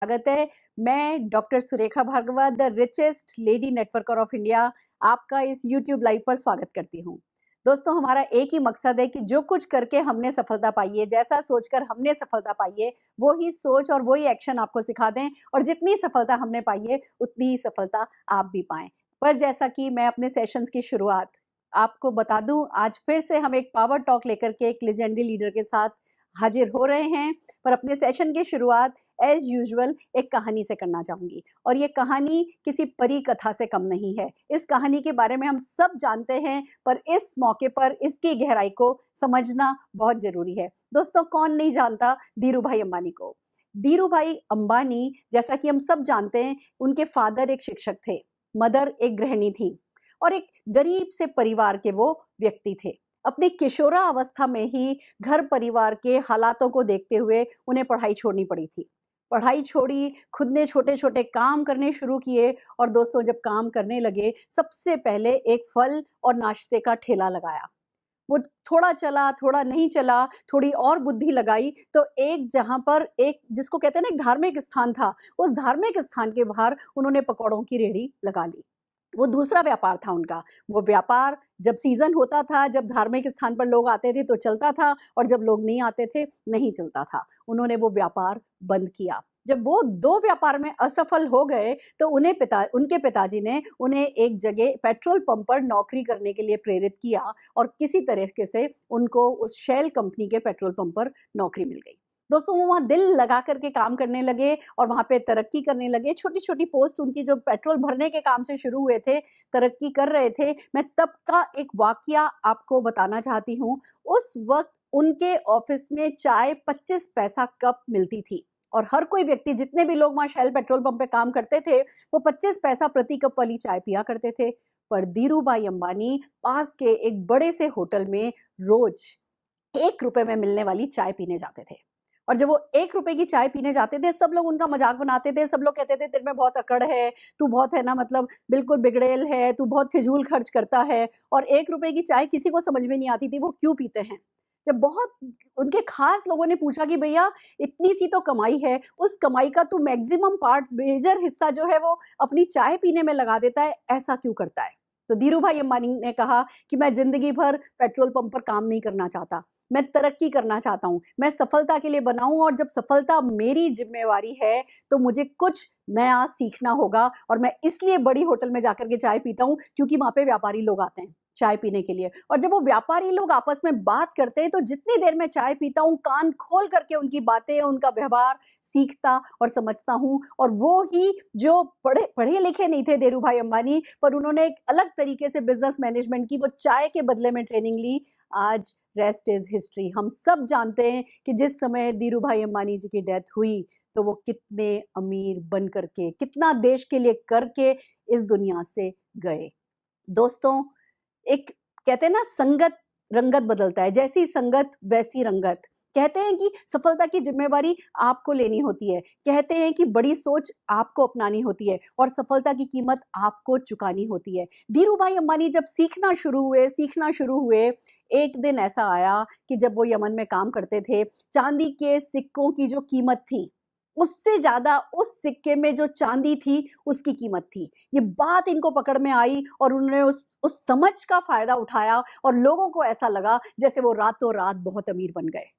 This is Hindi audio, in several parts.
स्वागत है। मैं doctor Surekha Bhargava, the richest lady networker of India, आपका इस यूट्यूब लाइव पर स्वागत करती हूँ। दोस्तों, हमारा एक ही मकसद है कि जो कुछ करके हमने सफलता पाई है, जैसा सोचकर हमने सफलता पाई है, वो ही सोच और वही एक्शन आपको सिखा दें और जितनी सफलता हमने पाई है उतनी ही सफलता आप भी पाएं। पर जैसा कि मैं अपने सेशंस की शुरुआत आपको बता दूं, आज फिर से हम एक पावर टॉक लेकर के एक लेजेंडरी लीडर के साथ हाजिर हो रहे हैं। पर अपने सेशन की शुरुआत एज यूजुअल एक कहानी से करना चाहूंगी और ये कहानी किसी परी कथा से कम नहीं है। इस कहानी के बारे में हम सब जानते हैं, पर इस मौके पर इसकी गहराई को समझना बहुत जरूरी है। दोस्तों, कौन नहीं जानता धीरू भाई अंबानी को। धीरू भाई अंबानी, जैसा कि हम सब जानते हैं, उनके फादर एक शिक्षक थे, मदर एक गृहिणी थी और एक गरीब से परिवार के वो व्यक्ति थे। अपनी किशोरा अवस्था में ही घर परिवार के हालातों को देखते हुए उन्हें पढ़ाई छोड़नी पड़ी थी। पढ़ाई छोड़ी, खुद ने छोटे छोटे काम करने शुरू किए और दोस्तों, जब काम करने लगे, सबसे पहले एक फल और नाश्ते का ठेला लगाया। वो थोड़ा चला, थोड़ा नहीं चला, थोड़ी और बुद्धि लगाई तो एक जहां पर एक जिसको कहते हैं ना, एक धार्मिक स्थान था, उस धार्मिक स्थान के बाहर उन्होंने पकौड़ों की रेहड़ी लगा ली। वो दूसरा व्यापार था उनका। वो व्यापार जब सीजन होता था, जब धार्मिक स्थान पर लोग आते थे तो चलता था और जब लोग नहीं आते थे नहीं चलता था। उन्होंने वो व्यापार बंद किया। जब वो दो व्यापार में असफल हो गए तो उनके पिताजी ने उन्हें एक जगह पेट्रोल पंप पर नौकरी करने के लिए प्रेरित किया और किसी तरीके से उनको उस शेल कंपनी के पेट्रोल पंप पर नौकरी मिल गई। दोस्तों, वो वहाँ दिल लगा करके काम करने लगे और वहाँ पे तरक्की करने लगे। छोटी छोटी पोस्ट उनकी जो पेट्रोल भरने के काम से शुरू हुए थे, तरक्की कर रहे थे। मैं तब का एक वाकया आपको बताना चाहती हूँ। उस वक्त उनके ऑफिस में चाय 25 पैसा कप मिलती थी और हर कोई व्यक्ति, जितने भी लोग वहाँ शेल पेट्रोल पंप पे काम करते थे, वो 25 पैसा प्रति कप वाली चाय पिया करते थे। पर धीरू भाई अंबानी पास के एक बड़े से होटल में रोज 1 रुपए में मिलने वाली चाय पीने जाते थे। और जब वो 1 रुपए की चाय पीने जाते थे, सब लोग उनका मजाक बनाते थे। सब लोग कहते थे, तेरे में बहुत अकड़ है, तू बहुत है ना, मतलब बिल्कुल बिगड़ेल है, तू बहुत फिजूल खर्च करता है। और 1 रुपए की चाय किसी को समझ में नहीं आती थी वो क्यों पीते हैं। जब बहुत उनके खास लोगों ने पूछा कि भैया, इतनी सी तो कमाई है, उस कमाई का तू मैक्सिमम पार्ट, मेजर हिस्सा जो है वो अपनी चाय पीने में लगा देता है, ऐसा क्यों करता है? तो धीरू भाई अंबानी ने कहा कि मैं जिंदगी भर पेट्रोल पंप पर काम नहीं करना चाहता, मैं तरक्की करना चाहता हूँ, मैं सफलता के लिए बनाऊं और जब सफलता मेरी जिम्मेवारी है तो मुझे कुछ नया सीखना होगा। और मैं इसलिए बड़ी होटल में जाकर के चाय पीता हूँ क्योंकि वहां पे व्यापारी लोग आते हैं चाय पीने के लिए। और जब वो व्यापारी लोग आपस में बात करते हैं तो जितनी देर मैं चाय पीता हूँ, कान खोल करके उनकी बातें, उनका व्यवहार सीखता और समझता हूँ। और वो ही जो पढ़े पढ़े लिखे नहीं थे धीरू भाई अंबानी, पर उन्होंने एक अलग तरीके से बिजनेस मैनेजमेंट की, वो चाय के बदले में ट्रेनिंग ली। आज रेस्ट इज हिस्ट्री। हम सब जानते हैं कि जिस समय धीरू भाई अंबानी जी की डेथ हुई तो वो कितने अमीर बन करके, कितना देश के लिए करके इस दुनिया से गए। दोस्तों, एक कहते हैं ना, संगत रंगत बदलता है, जैसी संगत वैसी रंगत। कहते हैं कि सफलता की जिम्मेवारी आपको लेनी होती है, कहते हैं कि बड़ी सोच आपको अपनानी होती है और सफलता की कीमत आपको चुकानी होती है। धीरू भाई अंबानी जब सीखना शुरू हुए, एक दिन ऐसा आया कि जब वो यमन में काम करते थे, चांदी के सिक्कों की जो कीमत थी, उससे ज्यादा उस सिक्के में जो चांदी थी उसकी कीमत थी। ये बात इनको पकड़ में आई और उन्होंने उस समझ का फायदा उठाया और लोगों को ऐसा लगा जैसे वो रातों रात बहुत अमीर बन गए।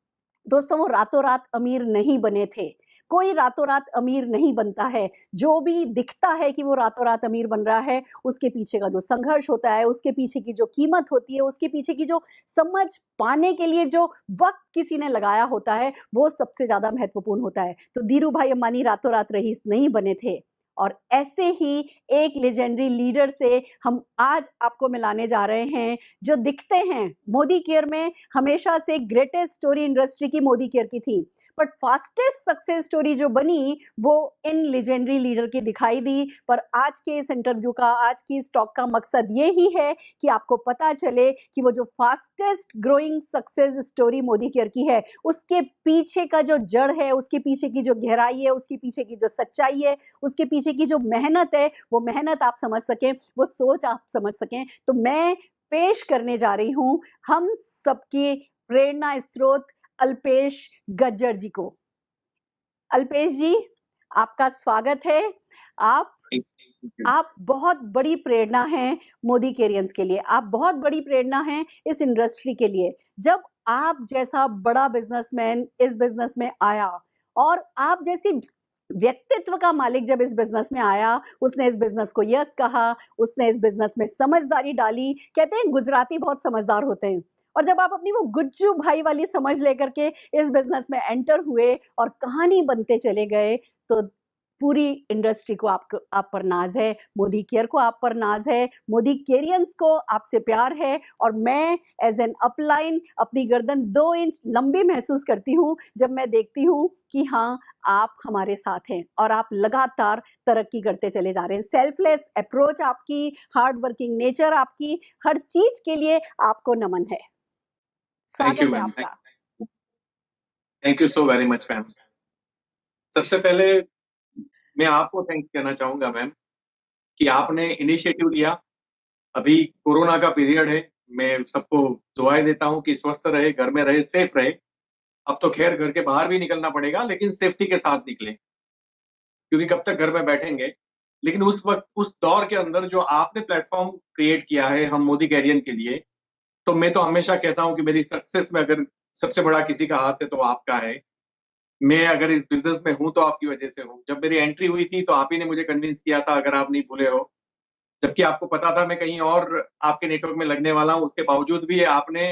दोस्तों, वो रातों रात अमीर नहीं बने थे। कोई रातों रात अमीर नहीं बनता है। जो भी दिखता है कि वो रातों रात अमीर बन रहा है, उसके पीछे का जो संघर्ष होता है, उसके पीछे की जो कीमत होती है, उसके पीछे की जो समझ पाने के लिए जो वक्त किसी ने लगाया होता है, वो सबसे ज्यादा महत्वपूर्ण होता है। तो धीरू भाई अंबानी रातों रात रईस नहीं बने थे। और ऐसे ही एक लेजेंडरी लीडर से हम आज आपको मिलाने जा रहे हैं, जो दिखते हैं मोदी केयर में हमेशा से ग्रेटेस्ट स्टोरी इंडस्ट्री की मोदी केयर की थी, बट फास्टेस्ट सक्सेस स्टोरी जो बनी वो इन लेजेंडरी लीडर की दिखाई दी। पर आज के इस इंटरव्यू का, आज की इस टॉक का मकसद ये ही है कि आपको पता चले कि वो जो fastest growing success story Modi care की है, उसके पीछे का जो जड़ है, उसके पीछे की जो गहराई है, उसके पीछे की जो सच्चाई है, उसके पीछे की जो मेहनत है, वो मेहनत आप समझ सकें, वो सोच आप समझ सकें। तो मैं पेश करने जा रही हूं हम सबकी प्रेरणा स्रोत अल्पेश गज्जर जी को। अल्पेश जी, आपका स्वागत है। आप आप बहुत बड़ी प्रेरणा हैं मोदी कैरियंस के लिए, आप बहुत बड़ी प्रेरणा हैं इस इंडस्ट्री के लिए। जब आप जैसा बड़ा बिजनेसमैन इस बिजनेस में आया और आप जैसी व्यक्तित्व का मालिक जब इस बिजनेस में आया, उसने इस बिजनेस को यस कहा, उसने इस बिजनेस में समझदारी डाली। कहते हैं गुजराती बहुत समझदार होते हैं, और जब आप अपनी वो गुज्जू भाई वाली समझ लेकर के इस बिजनेस में एंटर हुए और कहानी बनते चले गए, तो पूरी इंडस्ट्री को आप पर नाज है, मोदी केयर को आप पर नाज है, मोदी केरियंस को आपसे प्यार है। और मैं एज एन अपलाइन अपनी गर्दन 2 इंच लंबी महसूस करती हूँ जब मैं देखती हूँ कि हाँ, आप हमारे साथ हैं और आप लगातार तरक्की करते चले जा रहे हैं। सेल्फलेस अप्रोच आपकी, हार्ड वर्किंग नेचर आपकी, हर चीज के लिए आपको नमन है। थैंक यू स्वागत है मैम, आपका। Thank you so very much ma'am. सबसे पहले मैं आपको थैंक कहना चाहूंगा मैम कि आपने इनिशिएटिव लिया। अभी कोरोना का पीरियड है, मैं सबको दुआएं देता हूं कि स्वस्थ रहे, घर में रहे, सेफ रहे। अब तो खैर घर के बाहर भी निकलना पड़ेगा, लेकिन सेफ्टी के साथ निकले, क्योंकि कब तक घर में बैठेंगे। लेकिन उस वक्त, उस दौर के अंदर जो आपने प्लेटफॉर्म क्रिएट किया है हम मोदी कैरियन के लिए, तो मैं तो हमेशा कहता हूं कि मेरी सक्सेस में अगर सबसे बड़ा किसी का हाथ है तो आपका है। मैं अगर इस बिजनेस में हूं तो आपकी वजह से हूं। जब मेरी एंट्री हुई थी तो आप ही ने मुझे कन्विंस किया था, अगर आप नहीं भूले हो। जबकि आपको पता था मैं कहीं और आपके नेटवर्क में लगने वाला हूं, उसके बावजूद भी आपने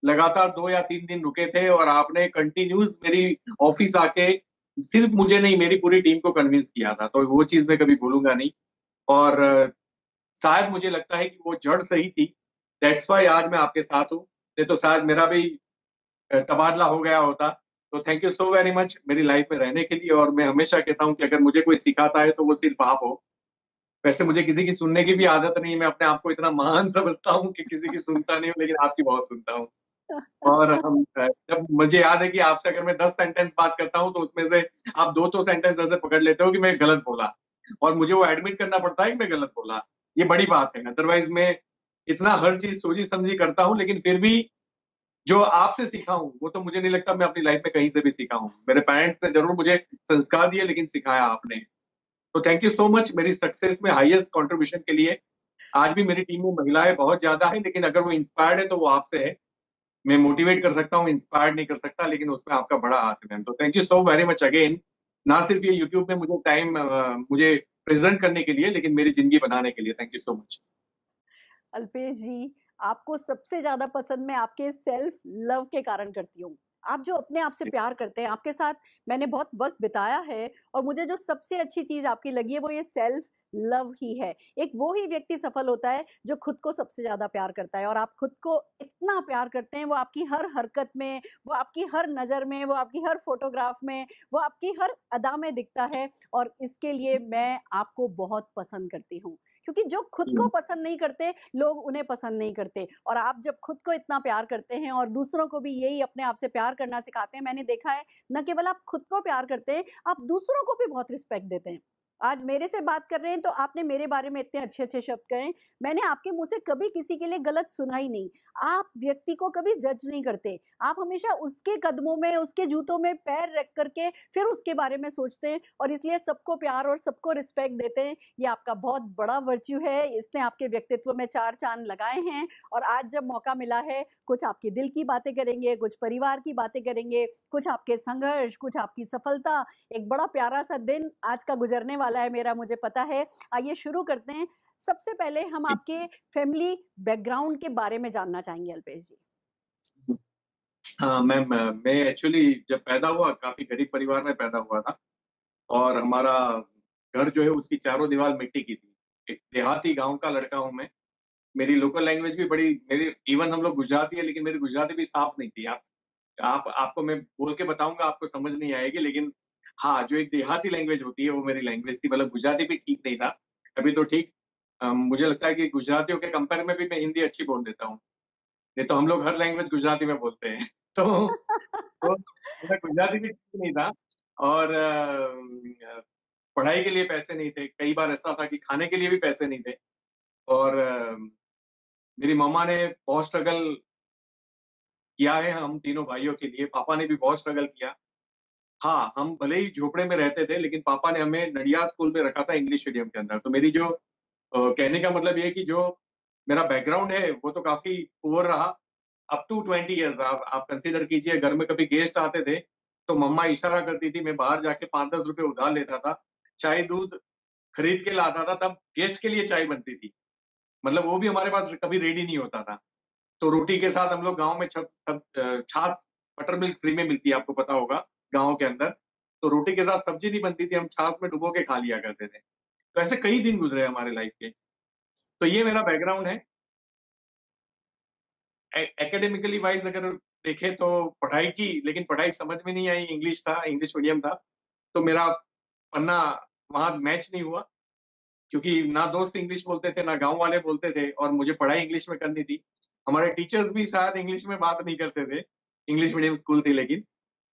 लगातार 2 या 3 दिन रुके थे और आपने कंटिन्यूस मेरी ऑफिस आके सिर्फ मुझे नहीं, मेरी पूरी टीम को कन्विंस किया था। तो वो चीज मैं कभी भूलूंगा नहीं। और शायद मुझे लगता है कि वो जड़ सही थी। दैट्स वाई आज मैं आपके साथ हूँ। नहीं तो शायद मेरा भी तबादला हो गया होता। तो thank you so very much मेरी लाइफ में रहने के लिए। और मैं हमेशा कहता हूँ कि अगर मुझे कोई सिखाता है तो वो सिर्फ आप हो। वैसे मुझे किसी की सुनने की भी आदत नहीं है, मैं अपने आप को इतना महान समझता हूँ कि किसी की सुनता नहीं हूँ, लेकिन आपकी बहुत सुनता हूँ। और हम जब मुझे याद है कि आपसे अगर मैं 10 सेंटेंस बात करता हूँ तो उसमें से आप 2 तो सेंटेंस ऐसे पकड़ लेते हो कि मैं गलत बोला, और मुझे वो एडमिट करना पड़ता है कि मैं गलत बोला। ये बड़ी बात है। अदरवाइज मैं इतना हर चीज सोची समझी करता हूँ, लेकिन फिर भी जो आपसे सीखा हूँ वो तो मुझे नहीं लगता मैं अपनी लाइफ में कहीं से भी सीखा हूँ। मेरे पेरेंट्स ने जरूर मुझे संस्कार दिए, लेकिन सिखाया आपने। तो थैंक यू सो मच मेरी सक्सेस में हाईएस्ट कंट्रीब्यूशन के लिए। आज भी मेरी टीम में महिलाएं बहुत ज्यादा है, लेकिन अगर वो इंस्पायर्ड है तो वो आपसे है। मैं मोटिवेट कर सकता हूँ, इंस्पायर्ड नहीं कर सकता, लेकिन उसमें आपका बड़ा हाथ है मैम। तो thank you so very much again. ना सिर्फ ये यूट्यूब में मुझे टाइम मुझे प्रेजेंट करने के लिए, लेकिन मेरी जिंदगी बनाने के लिए। Thank you so much. Alpesh ji, आपको सबसे ज्यादा पसंद मैं आपके सेल्फ लव के कारण करती हूँ। आप जो अपने आप से प्यार करते हैं, आपके साथ मैंने बहुत वक्त बिताया है, और मुझे जो सबसे अच्छी चीज आपकी लगी है वो ये सेल्फ लव ही है। एक वो ही व्यक्ति सफल होता है जो खुद को सबसे ज्यादा प्यार करता है, और आप खुद को इतना प्यार करते हैं, वो आपकी हर हरकत में, वो आपकी हर नजर में, वो आपकी हर फोटोग्राफ में, वो आपकी हर अदा में दिखता है। और इसके लिए मैं आपको बहुत पसंद करती हूँ, क्योंकि जो खुद को पसंद नहीं करते, लोग उन्हें पसंद नहीं करते। और आप जब खुद को इतना प्यार करते हैं और दूसरों को भी यही अपने आप से प्यार करना सिखाते हैं, मैंने देखा है न केवल आप खुद को प्यार करते हैं, आप दूसरों को भी बहुत रिस्पेक्ट देते हैं। आज मेरे से बात कर रहे हैं तो आपने मेरे बारे में इतने अच्छे अच्छे शब्द कहे, मैंने आपके मुंह से कभी किसी के लिए गलत सुना ही नहीं। आप व्यक्ति को कभी जज नहीं करते, आप हमेशा उसके कदमों में, उसके जूतों में पैर रख करके फिर उसके बारे में सोचते हैं, और इसलिए सबको प्यार और सबको रिस्पेक्ट देते हैं। ये आपका बहुत बड़ा वर्च्यू है, इसने आपके व्यक्तित्व में 4 चांद लगाए हैं। और आज जब मौका मिला है, कुछ आपके दिल की बातें करेंगे, कुछ परिवार की बातें करेंगे, कुछ आपके संघर्ष, कुछ आपकी सफलता। एक बड़ा प्यारा सा दिन आज का गुजरने वाला है मेरा, मुझे पता है। आइए शुरू करते हैं। सबसे पहले हम आपके फैमिली बैकग्राउंड के बारे में जानना चाहेंगे अल्पेश जी। हाँ मैम, मैं एक्चुअली जब पैदा हुआ काफी गरीब परिवार में पैदा हुआ था। और हमारा घर जो है उसकी चारों दीवार मिट्टी की थी। एक देहाती गांव का लड़का हूँ मैं। मेरी लोकल लैंग्वेज भी बड़ी, मेरी इवन हम लोग गुजराती है, लेकिन मेरी गुजराती भी साफ नहीं थी। आपको मैं बोल के बताऊंगा, आपको समझ नहीं आएगी, लेकिन हाँ, जो एक देहाती लैंग्वेज होती है वो मेरी लैंग्वेज थी। मतलब गुजराती भी ठीक नहीं था। अभी तो ठीक। मुझे लगता है कि गुजरातियों के कंपेयर में भी मैं हिंदी अच्छी बोल देता हूँ। नहीं तो हम लोग हर लैंग्वेज गुजराती में बोलते हैं। तो मेरा गुजराती भी ठीक नहीं था। और पढ़ाई के लिए पैसे नहीं थे। कई बार ऐसा था कि खाने के लिए भी पैसे नहीं थे। और मेरी मम्मा ने बहुत स्ट्रगल किया है हम तीनों भाइयों के लिए। पापा ने भी बहुत स्ट्रगल किया। हाँ, हम भले ही झोपड़े में रहते थे, लेकिन पापा ने हमें नडियाद स्कूल में रखा था इंग्लिश मीडियम के अंदर। तो मेरी जो कहने का मतलब ये है कि जो मेरा बैकग्राउंड है, वो तो काफ़ी पुअर रहा। अप टू 20 इयर्स आप कंसीडर कीजिए, घर में कभी गेस्ट आते थे, तो मम्मा इशारा करती थी, मैं बाहर जाके 5-10 रुपए उधार लेता था, चाय-दूध खरीद के लाता था, तब गेस्ट के लिए चाय बनती थी। मतलब वो भी हमारे पास कभी रेडी नहीं होता था। तो रोटी के साथ हम लोग गाँव में छाछ, बटर मिल्क फ्री में मिलती है, आपको पता होगा, गाँव के अंदर। तो रोटी के साथ सब्ज़ी नहीं बनती थी, हम छाछ में डुबो के खा लिया करते थे। तो ऐसे कई दिन गुज़रे हमारे लाइफ़ के। तो ये मेरा बैकग्राउंड है। एकेडमिकली वाइज़ अगर देखें तो पढ़ाई की, लेकिन पढ़ाई समझ में नहीं आई, इंग्लिश था, इंग्लिश मीडियम था। तो मेरा पढ़ना वहाँ मैच नहीं हुआ, क्योंकि ना दोस्त इंग्लिश बोलते थे, ना गाँव वाले बोलते थे, और मुझे पढ़ाई इंग्लिश में करनी थी। हमारे टीचर्स भी शायद इंग्लिश में बात नहीं करते थे, इंग्लिश मीडियम स्कूल थी लेकिन।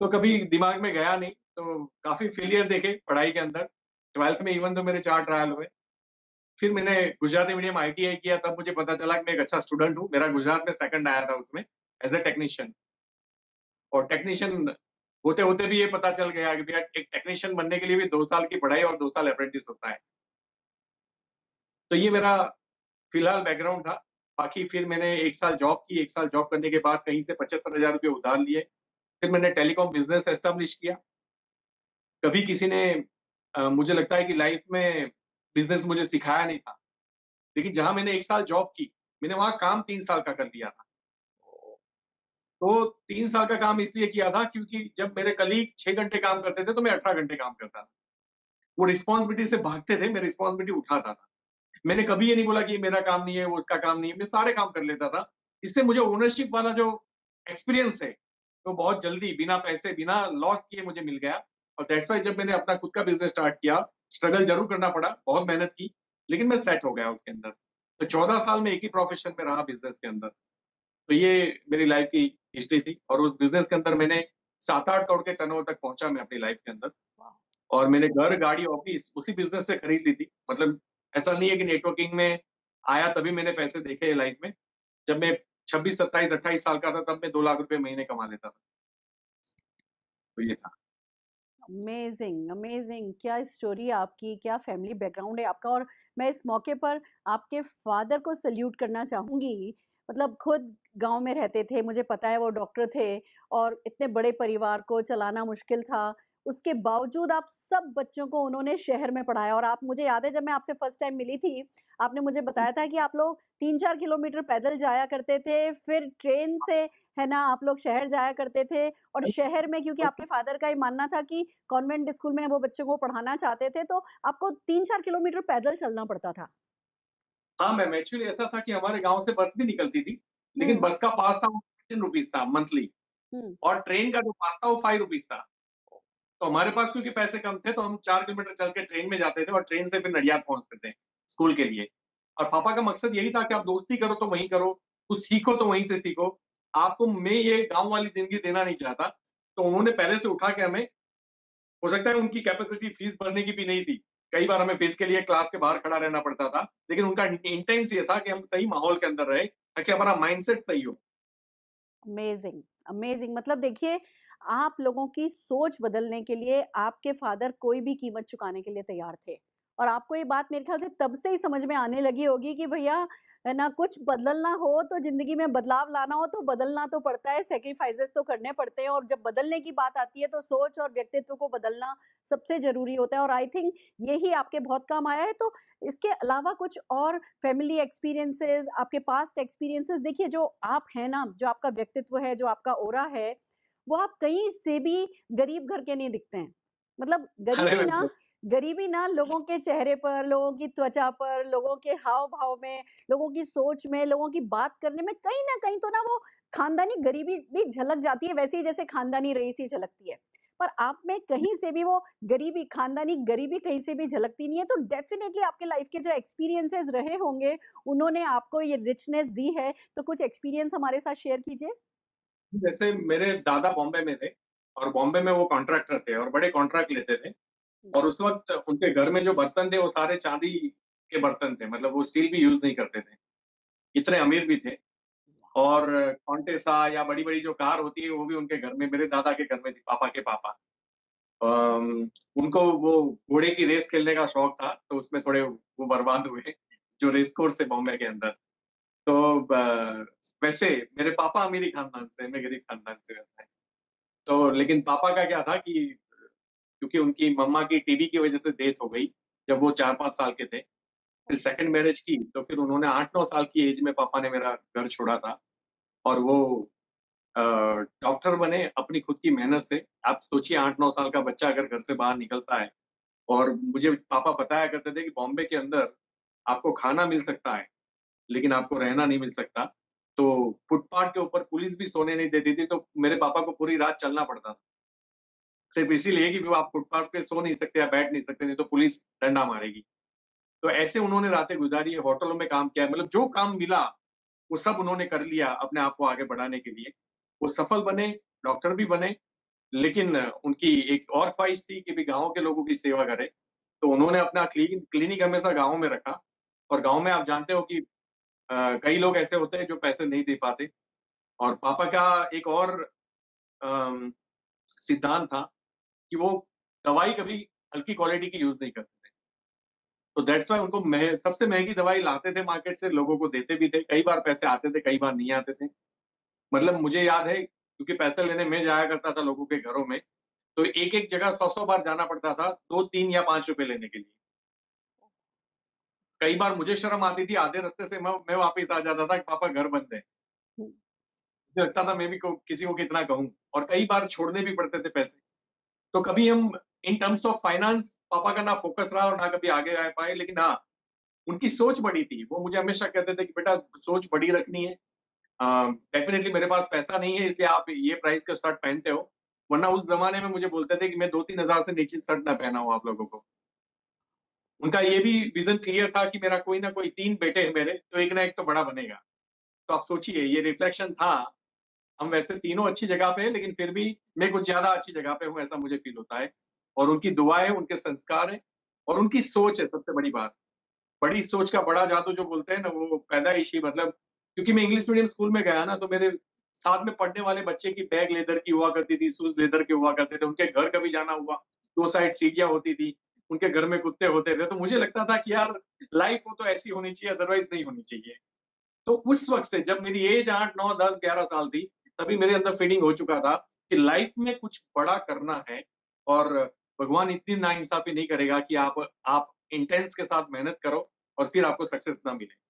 तो कभी दिमाग में गया नहीं, तो काफ़ी फेलियर देखे पढ़ाई के अंदर। 12th में इवन तो मेरे 4 ट्रायल हुए। फिर मैंने गुजराती मीडियम आईटीआई किया, तब मुझे पता चला कि मैं एक अच्छा स्टूडेंट हूँ। मेरा गुजरात में सेकंड आया था उसमें, एज़ अ टेक्नीशियन। और टेक्नीशियन होते-होते भी ये पता चल गया कि भैया एक टेक्नीशियन बनने के लिए भी 2 साल की पढ़ाई और 2 साल अप्रेंटिस होता है। तो ये मेरा फिलहाल बैकग्राउंड था। बाकी फिर मैंने 1 साल जॉब की, 1 साल जॉब करने के बाद कहीं से 75,000 रुपए उधार लिए। फिर मैंने टेलीकॉम बिज़नेस एस्टेब्लिश किया। कभी किसी ने मुझे लगता है कि लाइफ़ में बिज़नेस मुझे सिखाया नहीं था। लेकिन जहाँ मैंने 1 साल जॉब की, मैंने वहाँ काम 3 साल का कर लिया था। तो 3 साल का काम इसलिए किया था क्योंकि जब मेरे कलीग 6 घंटे काम करते थे, तो मैं 18 घंटे काम करता था। वो रिस्पॉन्सिबिलिटी से भागते थे, मैं रिस्पॉन्सिबिलिटी उठाता था। मैंने कभी ये नहीं बोला कि ये मेरा काम नहीं है, वो उसका काम नहीं है, मैं सारे काम कर लेता था। इससे मुझे ओनरशिप वाला जो एक्सपीरियंस है, वो बहुत जल्दी बिना पैसे, बिना लॉस किए मुझे मिल गया। और दैट्स व्हाई जब मैंने अपना खुद का बिज़नेस स्टार्ट किया, स्ट्रगल ज़रूर करना पड़ा, बहुत मेहनत की, लेकिन मैं सेट हो गया उसके अंदर। तो 14 साल मैं एक ही प्रोफ़ेशन में रहा बिज़नेस के अंदर। तो ये मेरी लाइफ़ की हिस्ट्री थी, और उस बिज़नेस के अंदर मैंने 7-8 करोड़ के टर्नओवर तक पहुँचा मैं अपनी लाइफ़ के अंदर। और मैंने घर, गाड़ी, ऑफ़िस उसी बिज़नेस से खरीद ली थी। मतलब ऐसा नहीं है कि नेटवर्किंग में आया तभी मैंने पैसे देखे लाइफ़ में। जब मैं 26, 27, 28 साल का था, तब मैं 2 लाख रुपए महीने कमा लेता था। तो ये था। Amazing, amazing! क्या स्टोरी है आपकी, क्या फैमिली बैकग्राउंड है आपका। और मैं इस मौके पर आपके फादर को सैल्यूट करना चाहूँगी। मतलब खुद गाँव में रहते थे, मुझे पता है वो डॉक्टर थे और इतने बड़े परिवार को चलाना मुश्किल था। उसके बावजूद आप सब बच्चों को उन्होंने शहर में पढ़ाया। और आप, मुझे याद है जब मैं आपसे फर्स्ट टाइम मिली थी, आपने मुझे बताया था कि आप लोग 3-4 किलोमीटर पैदल जाया करते थे, फिर ट्रेन से, है ना, आप लोग शहर जाया करते थे। और शहर में, क्योंकि आपके फादर का ये मानना था कि कॉन्वेंट स्कूल में वो बच्चों को पढ़ाना चाहते थे, तो आपको 3-4 किलोमीटर पैदल चलना पड़ता था। हाँ, मैम एक्चुअली ऐसा था कि हमारे गाँव से बस भी निकलती थी, लेकिन हुँ, बस का पास था वो ₹15 था मंथली, हुँ। और ट्रेन का जो पास था वो ₹5 था। तो हमारे पास क्योंकि पैसे कम थे, तो हम 4 किलोमीटर चल के ट्रेन में जाते थे और ट्रेन से फिर नडियाद पहुँचते थे, स्कूल के लिए। और पापा का मकसद यही था कि आप दोस्ती करो तो वहीं करो, कुछ सीखो तो वहीं से सीखो। आपको मैं ये गाँव वाली ज़िंदगी देना नहीं चाहता। तो उन्होंने पहले से उठा के हमें, हो सकता है उनकी कैपेसिटी फीस भरने की भी नहीं थी। कई बार हमें फीस के लिए क्लास के बाहर खड़ा रहना पड़ता था। लेकिन उनका इंटेंस ये था कि हम सही माहौल के अंदर रहें, ताकि हमारा माइंडसेट सही हो। Amazing, amazing! मतलब देखिए, आप लोगों की सोच बदलने के लिए आपके फादर कोई भी कीमत चुकाने के लिए तैयार थे। और आपको ये बात मेरे ख्याल से तब से ही समझ में आने लगी होगी कि भैया, है ना, कुछ बदलना हो तो ज़िंदगी में बदलाव लाना हो तो बदलना तो पड़ता है, सैक्रिफाइसेस तो करने पड़ते हैं। और जब बदलने की बात आती है तो सोच और व्यक्तित्व को बदलना सबसे ज़रूरी होता है। और आई थिंक यही आपके बहुत काम आया है। तो इसके अलावा कुछ और फैमिली एक्सपीरियंसेस, आपके पास्ट एक्सपीरियंसेस, देखिए जो आप हैं ना, जो आपका व्यक्तित्व है, जो आपका ऑरा है, वो आप कहीं से भी गरीब घर के नहीं दिखते हैं। मतलब अरे गरीबी ना, मैं गरीबी ना लोगों के चेहरे पर, लोगों की त्वचा पर, लोगों के हाव-भाव में, लोगों की सोच में, लोगों की बात करने में कहीं न कहीं तो ना वो खानदानी गरीबी भी झलक जाती है, वैसे ही जैसे खानदानी रईसी झलकती है। पर आप में कहीं से भी वो गरीबी, खानदानी गरीबी कहीं से भी झलकती नहीं है। तो डेफ़िनेटली आपके लाइफ़ के जो एक्सपीरियंसेस रहे होंगे, उन्होंने आपको ये रिचनेस दी है। तो कुछ एक्सपीरियंस हमारे साथ शेयर कीजिए। जैसे मेरे दादा बॉम्बे में थे, और बॉम्बे में वो कॉन्ट्रैक्टर थे और बड़े कॉन्ट्रैक्ट लेते थे। हुँ, और उस वक़्त उनके घर में जो बर्तन थे, वो सारे चाँदी के बर्तन थे, मतलब वो स्टील भी यूज़ नहीं करते थे। इतने अमीर भी थे। और कॉन्टेसा या बड़ी-बड़ी जो कार होती है, वो भी उनके घर में, मेरे दादा के घर में थी, पापा के पापा। उनको वो घोड़े की रेस खेलने का शौक था, तो उसमें थोड़े वो बर्बाद हुए, जो रेस कोर्स थे बॉम्बे के अंदर। तो वैसे मेरे पापा अमीरी खानदान से, मैं गरीब खानदान से रहता है। तो लेकिन पापा का क्या था कि क्योंकि उनकी मम्मा की टीबी की वजह से डेथ हो गई, जब वो 4-5 साल के थे। फिर सेकंड मैरिज की, तो फिर उन्होंने 8-9 साल की एज में पापा ने मेरा घर छोड़ा था और वो डॉक्टर बने अपनी खुद की मेहनत से। आप सोचिए 8-9 साल का बच्चा अगर घर से बाहर निकलता है और मुझे पापा बताया करते थे कि बॉम्बे के अंदर आपको खाना मिल सकता है, लेकिन आपको रहना नहीं मिल सकता। तो फुटपाथ के ऊपर पुलिस भी सोने नहीं देती थी, तो मेरे पापा को पूरी रात चलना पड़ता था। सिर्फ इसीलिए कि वो आप फुटपाथ पे सो नहीं सकते या बैठ नहीं सकते, नहीं तो पुलिस डंडा मारेगी। तो ऐसे उन्होंने रातें गुजारी, होटलों में काम किया, मतलब जो काम मिला, वो सब उन्होंने कर लिया अपने आप को आगे बढ़ाने के लिए। वो सफल बने, डॉक्टर भी बने, लेकिन उनकी एक और ख्वाहिश थी कि भी गाँव के लोगों की सेवा करें। तो उन्होंने अपना क्लिनिक हमेशा गाँव में रखा और गाँव में आप जानते हो कि कई लोग ऐसे होते हैं जो पैसे नहीं दे पाते और पापा का एक और अम, सिद्धांत था कि वो दवाई कभी हल्की क्वालिटी की यूज़ नहीं करते थे। तो दैट्स व्हाई उनको सबसे महँगी दवाई लाते थे मार्केट से, लोगों को देते भी थे। कई बार पैसे आते थे, कई बार नहीं आते थे। मतलब मुझे याद है क्योंकि पैसे लेने मैं जाया करता था लोगों के घरों में, तो एक-एक जगह 100-100 बार जाना पड़ता था, 2, 3 या ₹5 लेने के लिए। कई बार मुझे शर्म आती थी, आधे रास्ते से मैं वापस आ जाता था कि पापा घर बंद है। हुँ, मुझे लगता था मैं भी किसी को कितना कहूँ और कई बार छोड़ने भी पड़ते थे पैसे। तो कभी हम इन टर्म्स ऑफ फाइनेंस पापा का ना फ़ोकस रहा और ना कभी आगे आ पाए, लेकिन हाँ, उनकी सोच बड़ी थी। वो मुझे हमेशा कहते थे कि बेटा सोच बड़ी रखनी है। डेफ़िनिटली मेरे पास पैसा नहीं है इसलिए आप ये प्राइस का शर्ट पहनते हो, वरना उस ज़माने में मुझे बोलते थे कि मैं 2-3 हज़ार से नीचे शर्ट ना पहनाऊँ आप लोगों को। उनका ये भी विज़न क्लियर था कि मेरा कोई ना कोई 3 बेटे हैं मेरे, तो एक ना एक तो बड़ा बनेगा। तो आप सोचिए ये रिफ्लेक्शन था। हम वैसे तीनों अच्छी जगह पे हैं, लेकिन फिर भी मैं कुछ ज़्यादा अच्छी जगह पे हूँ, ऐसा मुझे फ़ील होता है। और उनकी दुआएँ, उनके संस्कार हैं और उनकी सोच है सबसे बड़ी बात। बड़ी सोच का बड़ा जादू जो बोलते हैं ना, वो पैदाइशी मतलब क्योंकि मैं इंग्लिश मीडियम स्कूल में गया ना, तो मेरे साथ में पढ़ने वाले बच्चे की बैग लेदर की हुआ करती थी, शूज़ लेदर के हुआ करते थे। उनके घर कभी जाना हुआ, 2 साइड सीढ़ियाँ होती थी, उनके घर में कुत्ते होते थे। तो मुझे लगता था कि यार लाइफ़ हो तो ऐसी होनी चाहिए, अदरवाइज़ नहीं होनी चाहिए। तो उस वक़्त से जब मेरी एज 8, 9, 10, 11 साल थी, तभी मेरे अंदर फीलिंग हो चुका था कि लाइफ़ में कुछ बड़ा करना है और भगवान इतनी नाइंसाफ़ी नहीं करेगा कि आप इंटेंस के साथ मेहनत करो और फिर आपको सक्सेस ना मिले।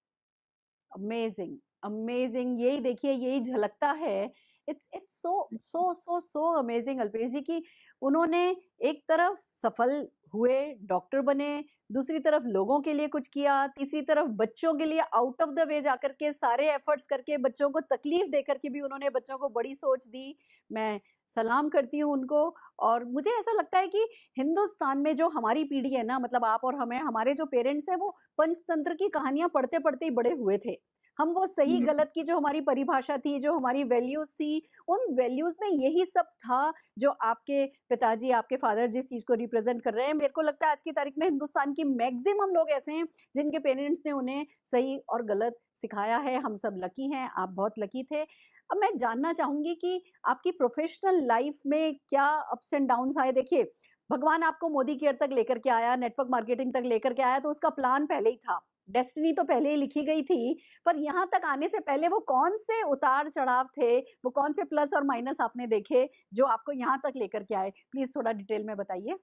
अमेज़िंग, अमेज़िंग यही देखिए यही झलकता है। इट्स सो अमेज़िंग अल्पेश जी कि उन्होंने एक तरफ सफल हुए, डॉक्टर बने, दूसरी तरफ लोगों के लिए कुछ किया, तीसरी तरफ बच्चों के लिए आउट ऑफ द वे जाकर के सारे एफर्ट्स करके बच्चों को तकलीफ देकर के भी उन्होंने बच्चों को बड़ी सोच दी। मैं सलाम करती हूँ उनको और मुझे ऐसा लगता है कि हिंदुस्तान में जो हमारी पीढ़ी है ना मतलब आप और हमें हमारे जो पेरेंट्स हैं वो पंचतंत्र की कहानियाँ पढ़ते-पढ़ते ही बड़े हुए थे। हम वो सही हुँ, गलत की जो हमारी परिभाषा थी, जो हमारी वैल्यूज़ थी, उन वैल्यूज़ में यही सब था जो आपके पिताजी, आपके फादर जिस चीज़ को रिप्रेज़ेंट कर रहे हैं। मेरे को लगता है आज की तारीख में हिंदुस्तान की मैक्सिमम लोग ऐसे हैं जिनके पेरेंट्स ने उन्हें सही और गलत सिखाया है। हम सब लकी हैं, आप बहुत लकी थे। अब मैं जानना चाहूँगी कि आपकी प्रोफ़ेशनल लाइफ़ में क्या अप्स एंड डाउन्स आए? देखिए, भगवान आपको मोदी केयर तक लेकर के आया, नेटवर्क मार्केटिंग तक लेकर के आया तो उसका प्लान पहले ही था। डेस्टिनी तो पहले ही लिखी गई थी, पर यहाँ तक आने से पहले वो कौन से उतार-चढ़ाव थे, वो कौन से प्लस और माइनस आपने देखे, जो आपको यहाँ तक लेकर के आए? प्लीज़ थोड़ा डिटेल में बताइए।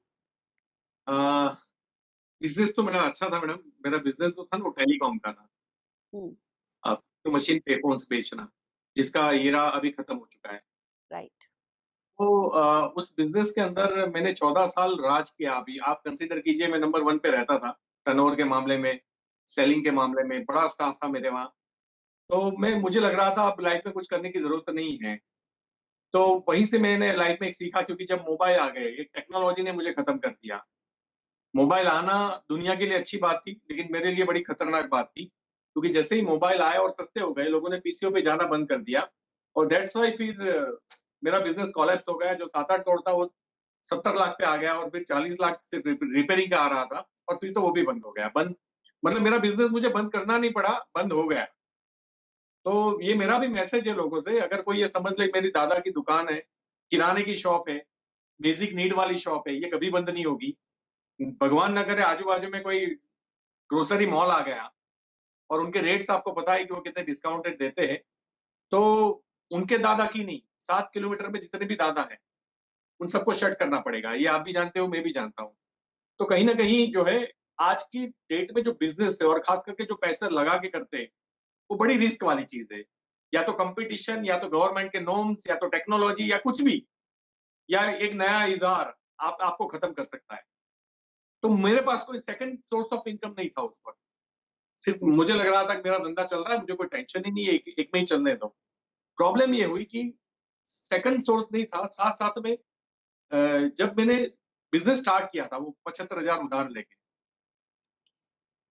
अ, बिज़नेस तो मेरा अच्छा था मैडम। मेरा बिज़नेस जो था ना वो टेलीकॉम का था। हुँ, तो मशीन पे फ़ोन्स बेचना, जिसका एरा अभी खत्म हो चुका है। राइट। तो उस बिज़नेस के अंदर मैंने 14 साल राज किया। अभी आप कंसीडर कीजिए मैं नंबर 1 पे रहता था, टर्नओवर के मामले में, सेलिंग के मामले में, बड़ा स्टाफ था मेरे वहाँ। तो मुझे लग रहा था अब लाइफ़ में कुछ करने की ज़रूरत नहीं है। तो वहीं से मैंने लाइफ़ में एक सीखा क्योंकि जब मोबाइल आ गए, ये टेक्नोलॉजी ने मुझे खत्म कर दिया। मोबाइल आना दुनिया के लिए अच्छी बात थी, लेकिन मेरे लिए बड़ी खतरनाक बात थी, क्योंकि जैसे ही मोबाइल आए और सस्ते हो गए, लोगों ने पीसीओ पे जाना बंद कर दिया और दैट्स व्हाई फिर मेरा बिज़नेस कोलैप्स हो गया। जो 7-8 करोड़ था, वो 70 लाख पे आ गया और फिर 40 लाख से रिपेयरिंग का आ रहा था और फिर तो वो भी बंद हो गया। बंद मतलब मेरा बिज़नेस मुझे बंद करना नहीं पड़ा, बंद हो गया। तो ये मेरा भी मैसेज है लोगों से, अगर कोई ये समझ ले मेरी दादा की दुकान है, किराने की शॉप है, बेसिक नीड वाली शॉप है, ये कभी बंद नहीं होगी। भगवान ना करे आजू बाजू में कोई ग्रोसरी मॉल आ गया और उनके रेट्स आपको पता है कि वो कितने डिस्काउंटेड देते हैं, तो उनके दादा की नहीं, 7 किलोमीटर में जितने भी दादा हैं उन सबको शट करना पड़ेगा। ये आप भी जानते हो, मैं भी जानता हूँ। तो कहीं ना कहीं जो है आज की डेट में जो बिजनेस है और खास करके जो पैसे लगा के करते हैं वो बड़ी रिस्क वाली चीज है। या तो कंपटीशन, या तो गवर्नमेंट के नॉर्म्स, या तो टेक्नोलॉजी, या कुछ भी, या एक नया इजार आपको खत्म कर सकता है। तो मेरे पास कोई सेकंड सोर्स ऑफ इनकम नहीं था उस वक्त। सिर्फ मुझे लग रहा था कि मेरा धंधा चल रहा है, मुझे कोई टेंशन ही नहीं है, एक में ही चलने दो। प्रॉब्लम ये हुई कि सेकंड सोर्स नहीं था। साथ साथ में जब मैंने बिजनेस स्टार्ट किया था वो 75,000 उधार लेके,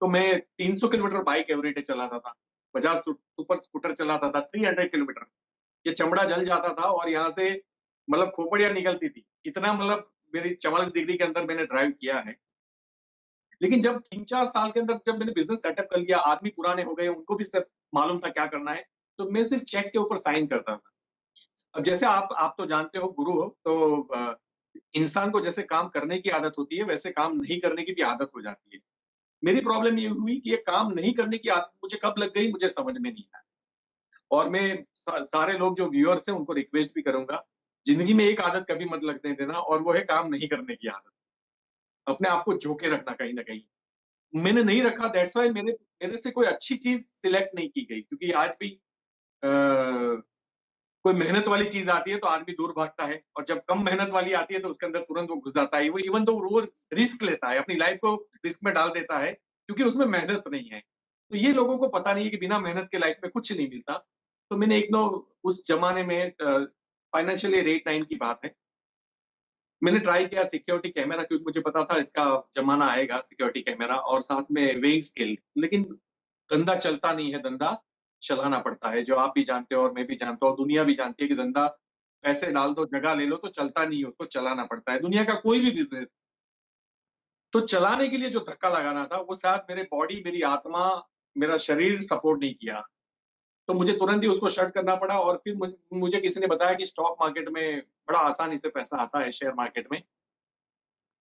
तो मैं 300 किलोमीटर बाइक एवरीडे चलाता था, बजाज सुपर स्कूटर चलाता था 300 किलोमीटर। ये चमड़ा जल जाता था और यहाँ से मतलब खोपड़ियां निकलती थी, इतना मतलब मेरी 44 डिग्री के अंदर मैंने ड्राइव किया है। लेकिन जब 3-4 साल के अंदर जब मैंने बिजनेस सेटअप कर लिया, आदमी पुराने हो गए, उनको भी सब मालूम था क्या करना है, तो मैं सिर्फ चेक के ऊपर साइन करता था। अब जैसे आप तो जानते हो, गुरु हो, तो इंसान को जैसे काम करने की आदत होती है वैसे काम नहीं करने की भी आदत हो जाती है। मेरी प्रॉब्लम ये हुई कि ये काम नहीं करने की आदत मुझे कब लग गई मुझे समझ में नहीं आया। और मैं सारे लोग जो व्यूअर्स हैं उनको रिक्वेस्ट भी करूंगा, जिंदगी में एक आदत कभी मत लगने देना, और वो है काम नहीं करने की आदत। अपने आप को झोंके रखना कहीं ना कहीं। मैंने नहीं रखा, दैट्स व्हाई मेरे मेरे से कोई अच्छी चीज सिलेक्ट नहीं की गई, क्योंकि आज भी कोई मेहनत वाली चीज आती है तो आदमी दूर भागता है, और जब कम मेहनत वाली आती है तो उसके अंदर तुरंत वो घुस जाता है। वो इवन तो वो रिस्क लेता है, अपनी लाइफ को रिस्क में डाल देता है, क्योंकि उसमें मेहनत नहीं है। तो ये लोगों को पता नहीं है कि बिना मेहनत के लाइफ में कुछ नहीं मिलता। तो मैंने एक नो उस जमाने में फाइनेंशियली रेट 9 की बात है, मैंने ट्राई किया सिक्योरिटी कैमरा, क्योंकि मुझे पता था इसका जमाना आएगा सिक्योरिटी कैमरा, और साथ में वेइंग स्केल। लेकिन धंधा चलता नहीं है, धंधा चलाना पड़ता है, जो आप भी जानते हो और मैं भी जानता हूँ, दुनिया भी जानती है कि धंधा पैसे डाल दो, जगह ले लो, तो चलता नहीं है, उसको चलाना पड़ता है। दुनिया का कोई भी बिजनेस, तो चलाने के लिए जो धक्का लगाना था वो शायद मेरे बॉडी, मेरी आत्मा, मेरा शरीर सपोर्ट नहीं किया। तो मुझे तुरंत ही उसको शट करना पड़ा। और फिर मुझे किसी ने बताया कि स्टॉक मार्केट में बड़ा आसानी से पैसा आता है, शेयर मार्केट में।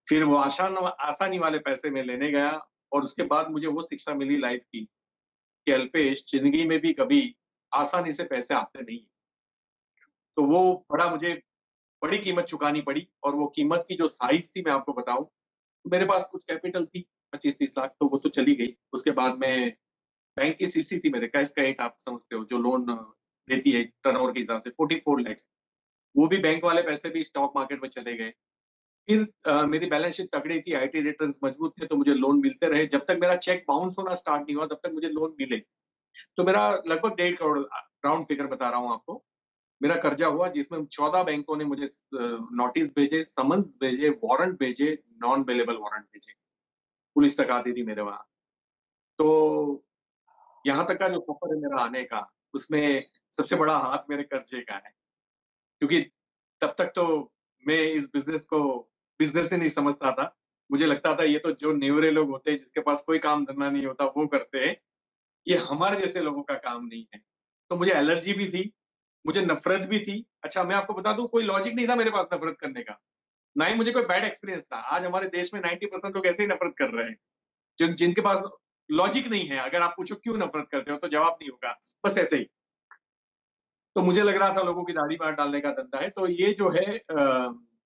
फिर वो आसानी वाले पैसे में लेने गया, और उसके बाद मुझे वो शिक्षा मिली लाइफ की कि अल्पेश, जिंदगी में भी कभी आसानी से पैसे आते नहीं। तो वो बड़ा मुझे बड़ी कीमत चुकानी पड़ी, और वो कीमत की जो साइज थी मैं आपको बताऊं, तो मेरे पास कुछ कैपिटल थी 25-30 लाख, तो वो तो चली गई। उसके बाद में बैंक की सीसी थी मेरे, कैश क्रेडिट आप समझते हो, जो लोन देती है टर्नओवर के हिसाब से, 44 लाख, वो भी बैंक वाले पैसे भी स्टॉक मार्केट में चले गए। फिर मेरी बैलेंस शीट तगड़ी थी, आईटी रिटर्न्स मजबूत थे, तो मुझे लोन मिलते रहे। जब तक मेरा चेक बाउंस होना स्टार्ट नहीं हुआ तब तक मुझे लोन मिले। तो मेरा लगभग 1.5 करोड़, राउंड फिगर बता रहा हूँ आपको, मेरा कर्जा हुआ, जिसमें 14 बैंकों ने मुझे नोटिस भेजे, समन्स भेजे, वारंट भेजे, नॉन अवेलेबल वारंट भेजे, पुलिस तक आती थी मेरे वहां। तो यहाँ तक का जो सफर है मेरा आने का, उसमें सबसे बड़ा हाथ मेरे कर्जे का है। क्योंकि तब तक तो मैं इस बिजनेस को बिजनेस ही नहीं समझता था। मुझे लगता था ये तो जो नेवरे लोग होते हैं, जिसके पास कोई काम धंधा नहीं होता, वो करते हैं, ये हमारे जैसे लोगों का काम नहीं है। तो मुझे एलर्जी भी थी, मुझे नफरत भी थी। अच्छा, मैं आपको बता दूं, कोई लॉजिक नहीं था मेरे पास नफरत करने का, ना ही मुझे कोई बैड एक्सपीरियंस था। आज हमारे देश में 90% लोग ऐसे ही नफरत कर रहे हैं, जिनके पास लॉजिक नहीं है। अगर आप पूछो क्यों नफरत करते हो, तो जवाब नहीं होगा, बस ऐसे ही। तो मुझे लग रहा था लोगों की दाढ़ी मार डालने का धंधा है। तो ये जो है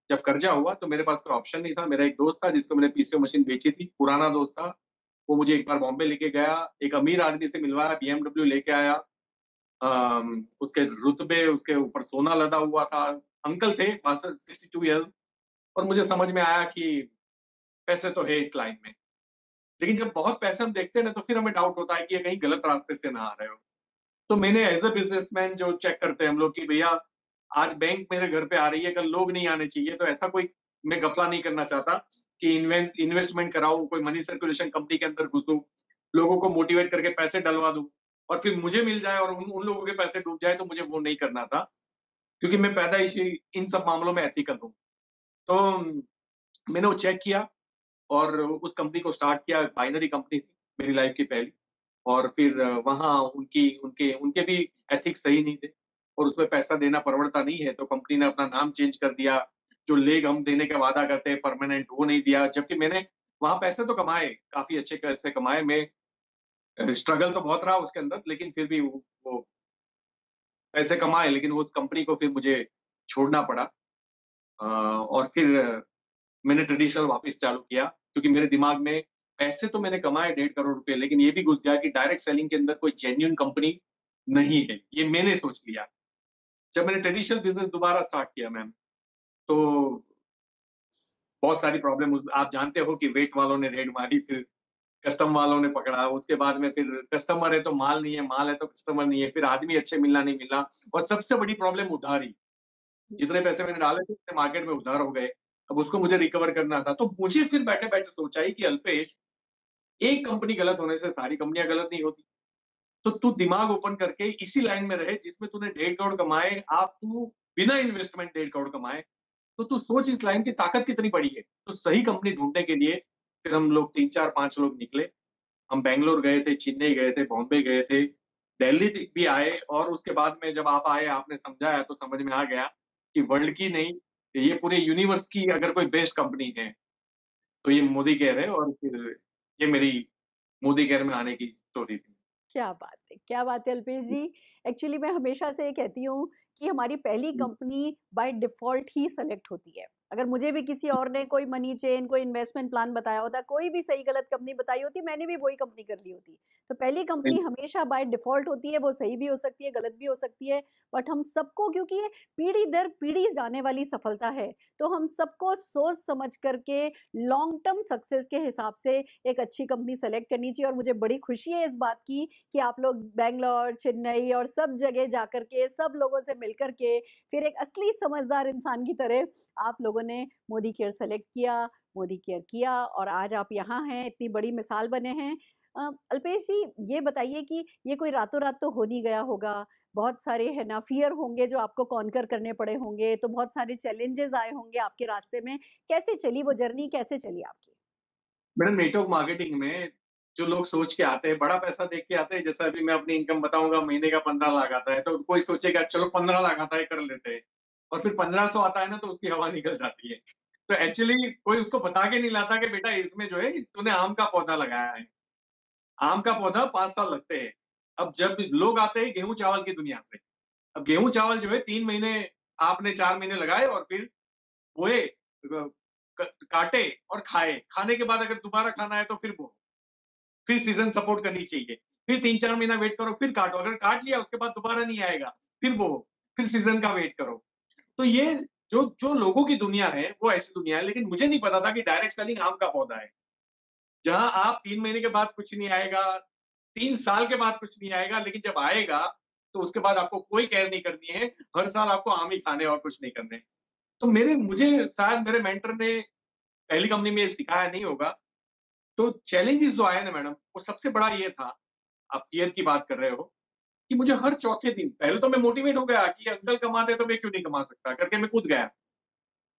जब कर्जा हुआ तो मेरे पास कोई ऑप्शन नहीं था। मेरा एक दोस्त था जिसको मैंने पीसीओ मशीन बेची थी, पुराना दोस्त था। वो मुझे एक बार बॉम्बे लेके गया, एक अमीर आदमी से मिलवाया, बीएमडब्ल्यू लेके आया। उसके रुतबे, उसके ऊपर सोना लदा हुआ था। अंकल थे, 62 ईयर्स। और मुझे समझ में आया कि पैसे तो है इस लाइन में। लेकिन जब बहुत पैसे हम देखते हैं ना, तो फिर हमें डाउट होता है कि ये कहीं गलत रास्ते से ना आ रहे हो। तो मैंने एज अ बिजनेसमैन जो चेक करते हैं हम लोग कि भैया आज बैंक मेरे घर पे आ रही है, कल लोग नहीं आने चाहिए, तो ऐसा कोई मैं गफला नहीं करना चाहता कि इन्वेस्टमेंट कराऊं, कोई मनी सर्कुलेशन कंपनी के अंदर घुसूं, लोगों को मोटिवेट करके पैसे डलवा दूं, और फिर मुझे मिल जाए और उन लोगों के पैसे डूब जाए, तो मुझे वो नहीं करना था। क्योंकि मैं पैदा ही इन सब मामलों में एथिकल हूँ। तो मैंने वो चेक किया और उस कंपनी को स्टार्ट किया। बाइनरी कंपनी थी, मेरी लाइफ की पहली। और फिर वहां उनकी उनके उनके भी एथिक्स सही नहीं थे, और उसमें पैसा देना परवड़ता नहीं है, तो कंपनी ने अपना नाम चेंज कर दिया, जो लेग हम देने का वादा करते हैं परमानेंट, वो नहीं दिया। जबकि मैंने वहां पैसे तो कमाए, काफी अच्छे पैसे कमाए। मैं स्ट्रगल तो बहुत रहा उसके अंदर, लेकिन फिर भी वो पैसे कमाए, लेकिन उस कंपनी को फिर मुझे छोड़ना पड़ा। और फिर मैंने ट्रेडिशनल वापस चालू किया, क्योंकि मेरे दिमाग में पैसे तो मैंने कमाए 1.5 करोड़ रुपए, लेकिन ये भी घुस गया कि डायरेक्ट सेलिंग के अंदर कोई जेन्युइन कंपनी नहीं है, ये मैंने सोच लिया। जब मैंने ट्रेडिशनल बिजनेस दोबारा स्टार्ट किया मैम, तो बहुत सारी प्रॉब्लम, आप जानते हो कि वेट वालों ने रेड मारी, फिर कस्टम वालों ने पकड़ा, उसके बाद में फिर कस्टमर है तो माल नहीं है, माल है तो कस्टमर नहीं है, फिर आदमी अच्छे मिलना नहीं मिलना, और सबसे बड़ी प्रॉब्लम उधारी। जितने पैसे मैंने डाले थे उतने मार्केट में उधार हो गए। अब उसको मुझे रिकवर करना था, तो मुझे फिर बैठे बैठे सोचा ही कि अल्पेश, एक कंपनी गलत होने से सारी कंपनियां गलत नहीं होती। तो तू दिमाग ओपन करके इसी लाइन में रहे जिसमें तूने 1.5 करोड़ कमाए, आप तू बिना इन्वेस्टमेंट 1.5 करोड़ कमाए, तो तू सोच इस लाइन की ताकत कितनी बड़ी है। तो सही कंपनी ढूंढने के लिए फिर हम लोग 3 4 5 लोग निकले। हम बैंगलोर गए थे, चेन्नई गए थे, बॉम्बे गए थे, दिल्ली भी आए, और उसके बाद में जब आप आए, आपने समझाया, तो समझ में आ गया कि वर्ल्ड की नहीं, ये पूरे यूनिवर्स की अगर कोई बेस्ट कंपनी है तो ये मोदी केयर है। और फिर ये मेरी मोदी केयर में आने की स्टोरी थी। क्या बात है, क्या बात है अल्पेश जी। एक्चुअली मैं हमेशा से ये कहती हूँ कि हमारी पहली company by default he select होती है। अगर मुझे भी किसी और ने कोई मनी चेन, कोई इन्वेस्टमेंट प्लान बताया होता, कोई भी सही गलत कंपनी बताई होती, मैंने भी वही कंपनी कर ली होती। तो पहली कंपनी हमेशा बाय डिफ़ॉल्ट होती है, वो सही भी हो सकती है, गलत भी हो सकती है, बट हम सबको, क्योंकि ये पीढ़ी दर पीढ़ी जाने वाली सफलता है, तो हम सबको सोच समझ करके लॉन्ग टर्म सक्सेस के हिसाब से एक अच्छी कंपनी सेलेक्ट करनी चाहिए। और मुझे बड़ी खुशी है इस बात की कि आप लोग बैंगलोर, चेन्नई और सब जगह जाकर के, सब लोगों से मिलकर के, फिर एक असली समझदार इंसान की तरह आप लोगों ने मोदी केयर सेलेक्ट किया, मोदी केयर किया, और आज आप यहाँ हैं, इतनी बड़ी मिसाल बने हैं। अल्पेश जी, ये बताइए कि ये कोई रातों रात तो हो नहीं गया होगा, बहुत सारे है ना फियर होंगे जो आपको कॉन्कर करने पड़े होंगे, तो बहुत सारे चैलेंजेस आए होंगे आपके रास्ते में। कैसे चली वो जर्नी, कैसे चली आपकी? मैडम, नेटवर्क मार्केटिंग में जो लोग सोच के आते हैं, बड़ा पैसा देख के आते हैं, जैसा अभी मैं अपनी इनकम बताऊंगा, महीने का 15 लाख आता है, तो कोई सोचेगा चलो 15 लाख आता है, कर लेते हैं। और फिर 1500 आता है ना, तो उसकी हवा निकल जाती है। तो एक्चुअली कोई उसको बता के नहीं लाता कि बेटा इसमें जो है तूने आम का पौधा लगाया है, आम का पौधा 5 साल लगते हैं। अब जब लोग आते हैं गेहूं चावल की दुनिया से, अब गेहूं चावल जो है 3 महीने, आपने 4 महीने लगाए, और फिर बोए, काटे और खाए, खाने के बाद अगर दोबारा खाना है तो फिर बो, फिर सीजन सपोर्ट करनी चाहिए, फिर 3 4 महीना वेट करो, फिर काटो, अगर काट लिया उसके बाद दोबारा नहीं आएगा, फिर बो, फिर सीजन का वेट करो। तो ये जो जो लोगों की दुनिया है वो ऐसी दुनिया है। लेकिन मुझे नहीं पता था कि डायरेक्ट सेलिंग आम का पौधा है, जहां आप 3 महीने के बाद कुछ नहीं आएगा, 3 साल के बाद कुछ नहीं आएगा, लेकिन जब आएगा तो उसके बाद आपको कोई केयर नहीं करनी है, हर साल आपको आम ही खाने और कुछ नहीं करने। तो मुझे शायद मेरे मेंटर ने पहली कंपनी में सिखाया नहीं होगा। तो चैलेंजेस जो आए ना मैडम, वो सबसे बड़ा ये था, आप फियर की बात कर रहे हो, कि मुझे हर चौथे दिन, पहले तो मैं मोटिवेट हो गया कि अंकल कमाते तो मैं क्यों नहीं कमा सकता, करके मैं कूद गया।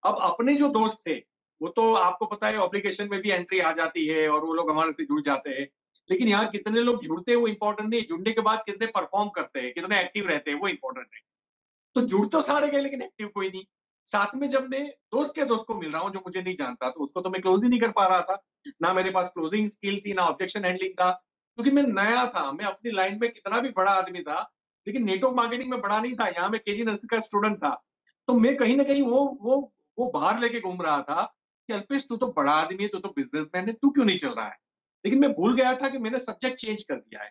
अब अपने जो दोस्त थे, वो तो आपको पता है ऑब्लिगेशन में भी एंट्री आ जाती है और वो लोग हमारे से जुड़ जाते हैं। लेकिन यहाँ कितने लोग जुड़ते हैं वो इंपॉर्टेंट नहीं, जुड़ने के बाद कितने परफॉर्म करते हैं, कितने एक्टिव रहते हैं, वो इंपॉर्टेंट है। तो जुड़ तो सारे गए, लेकिन एक्टिव कोई नहीं। साथ में जब मैं दोस्त के दोस्त को मिल रहा हूँ जो मुझे नहीं जानता, तो उसको तो मैं क्लोज ही नहीं कर पा रहा था। ना मेरे पास क्लोजिंग स्किल थी, ना ऑब्जेक्शन हैंडलिंग था, क्योंकि मैं नया था। मैं अपनी लाइन में कितना भी बड़ा आदमी था, लेकिन नेटवर्क मार्केटिंग में बड़ा नहीं था। यहाँ मैं केजी नर्सरी का स्टूडेंट था। तो मैं कहीं ना कहीं वो बाहर लेके घूम रहा था कि अल्पेश, तू तो बड़ा आदमी है, तू तो बिजनेसमैन है, तू क्यों नहीं चल रहा है। लेकिन मैं भूल गया था कि मैंने सब्जेक्ट चेंज कर दिया है।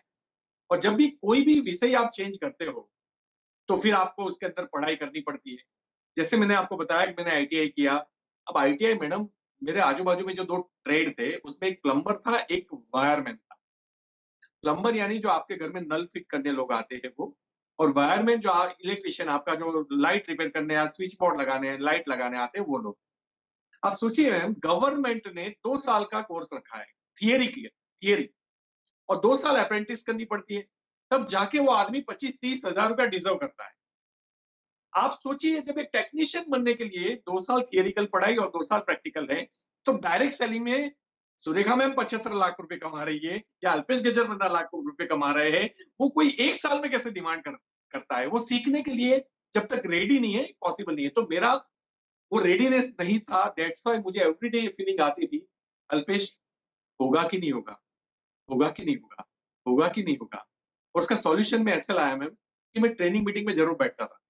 और जब भी कोई भी विषय आप चेंज करते हो, तो फिर आपको उसके अंदर पढ़ाई करनी पड़ती है। जैसे मैंने आपको बताया कि मैंने आईटीआई किया। अब आईटीआई मैडम, मेरे आजू बाजू में जो 2 ट्रेड थे, उसमें एक प्लम्बर था, एक वायरमैन था। प्लम्बर यानी जो आपके घर में नल फिट करने लोग आते हैं वो, और वायरमैन जो इलेक्ट्रिशियन, आपका जो लाइट रिपेयर करने या स्विच बोर्ड लगाने, लाइट लगाने आते हैं, वो लोग। आप सोचिए मैम, गवर्नमेंट ने 2 साल का कोर्स रखा है, थियरी, और 2 साल अप्रेंटिस करनी पड़ती है, तब जाके वो आदमी 25 30 हजार रुपया डिजर्व करता है। आप सोचिए, जब एक टेक्नीशियन बनने के लिए 2 साल थियरिकल पढ़ाई और 2 साल प्रैक्टिकल है, तो डायरेक्ट सेलिंग में सुरेखा मैम 75 लाख रुपए कमा रही है, या अल्पेश गजर लाख रुपए कमा रहे हैं, वो कोई 1 साल में कैसे डिमांड करता है। वो सीखने के लिए जब तक रेडी नहीं है, पॉसिबल नहीं है। तो मेरा वो रेडीनेस नहीं था। दैट्स व्हाई मुझे एवरीडे ये फीलिंग आती थी, अल्पेश होगा कि नहीं होगा, होगा कि नहीं होगा, होगा कि नहीं होगा। और उसका सॉल्यूशन मैं ऐसे लाया मैम कि मैं ट्रेनिंग मीटिंग में जरूर बैठता था।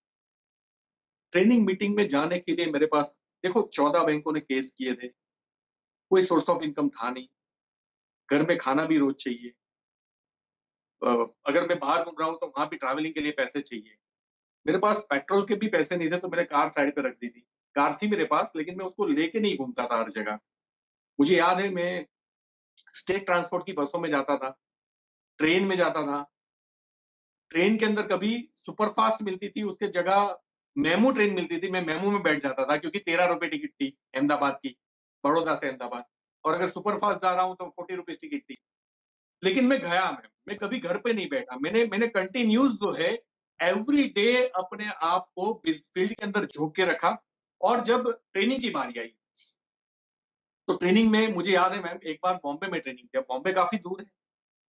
ट्रेनिंग मीटिंग में जाने के लिए मेरे पास देखो 14 बैंकों ने केस किए थे, कोई सोर्स ऑफ इनकम था नहीं, घर में खाना भी रोज चाहिए। अगर मैं बाहर घूम रहा हूँ तो वहां भी ट्रैवलिंग के लिए पैसे चाहिए। मेरे पास पेट्रोल के भी पैसे नहीं थे, तो मैंने कार साइड पे रख दी थी। कार थी मेरे पास, लेकिन मैं उसको लेके नहीं घूमता था हर जगह। मुझे याद है मैं स्टेट ट्रांसपोर्ट की बसों में जाता था, ट्रेन में जाता था। ट्रेन के अंदर कभी सुपरफास्ट मिलती थी, उसके जगह मेमू ट्रेन मिलती थी, मैं मेमू में बैठ जाता था क्योंकि 13 रुपए टिकट थी अहमदाबाद की, बड़ौदा से अहमदाबाद। और अगर सुपरफास्ट जा रहा हूँ तो 40 रुपीज टिकट थी। लेकिन मैं कभी घर पे नहीं बैठा। मैंने मैंने कंटिन्यूस जो है एवरी डे अपने आप को इस फील्ड के अंदर झोंक के रखा। और जब ट्रेनिंग की बारी आई, तो ट्रेनिंग में मुझे याद है मैम, एक बार बॉम्बे में ट्रेनिंग किया। बॉम्बे काफी दूर है।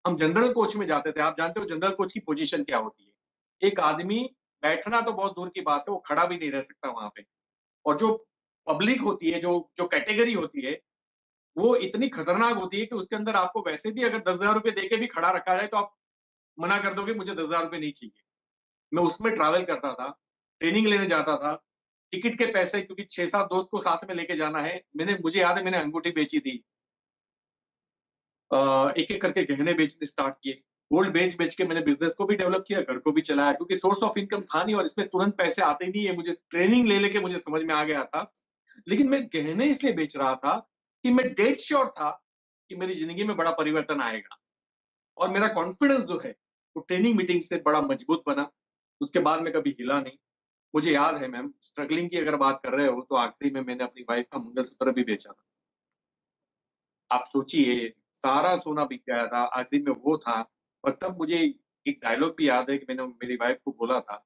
हम जनरल कोच में जाते थे। आप जानते हो जनरल कोच की पोजीशन क्या होती है। एक आदमी बैठना तो बहुत दूर की बात है, वो खड़ा भी नहीं रह सकता वहां पे। और जो पब्लिक होती है, जो जो कैटेगरी होती है, वो इतनी खतरनाक होती है कि उसके अंदर आपको वैसे भी अगर 10,000 रुपए देके भी खड़ा रखा जाए तो आप मना कर दोगे, मुझे 10,000 रुपए नहीं चाहिए। मैं उसमें ट्रैवल करता था, ट्रेनिंग लेने जाता था। टिकट के पैसे, क्योंकि 6-7 दोस्त को साथ में लेके जाना है, मुझे याद है मैंने अंगूठी बेची थी। एक एक करके गहने बेचने स्टार्ट किए। गोल्ड बेच बेच के मैंने बिजनेस को भी डेवलप किया, घर को भी चलाया, क्योंकि सोर्स ऑफ इनकम था नहीं और इसमें तुरंत पैसे आते नहीं है। मुझे ट्रेनिंग ले लेके मुझे समझ में आ गया था। लेकिन मैं गहने इसलिए बेच रहा था कि मैं डेड श्योर था कि मेरी जिंदगी में बड़ा परिवर्तन आएगा। और मेरा कॉन्फिडेंस जो है वो ट्रेनिंग मीटिंग से बड़ा मजबूत बना। उसके बाद मैं कभी हिला नहीं। मुझे याद है मैम, स्ट्रगलिंग की अगर बात कर रहे हो तो आखिरी में मैंने अपनी वाइफ का मंगलसूत्र भी बेचा था। आप सोचिए, सारा सोना बिक गया था, आखिरी में वो था। और तब मुझे एक डायलॉग भी याद है कि मैंने मेरी वाइफ को बोला था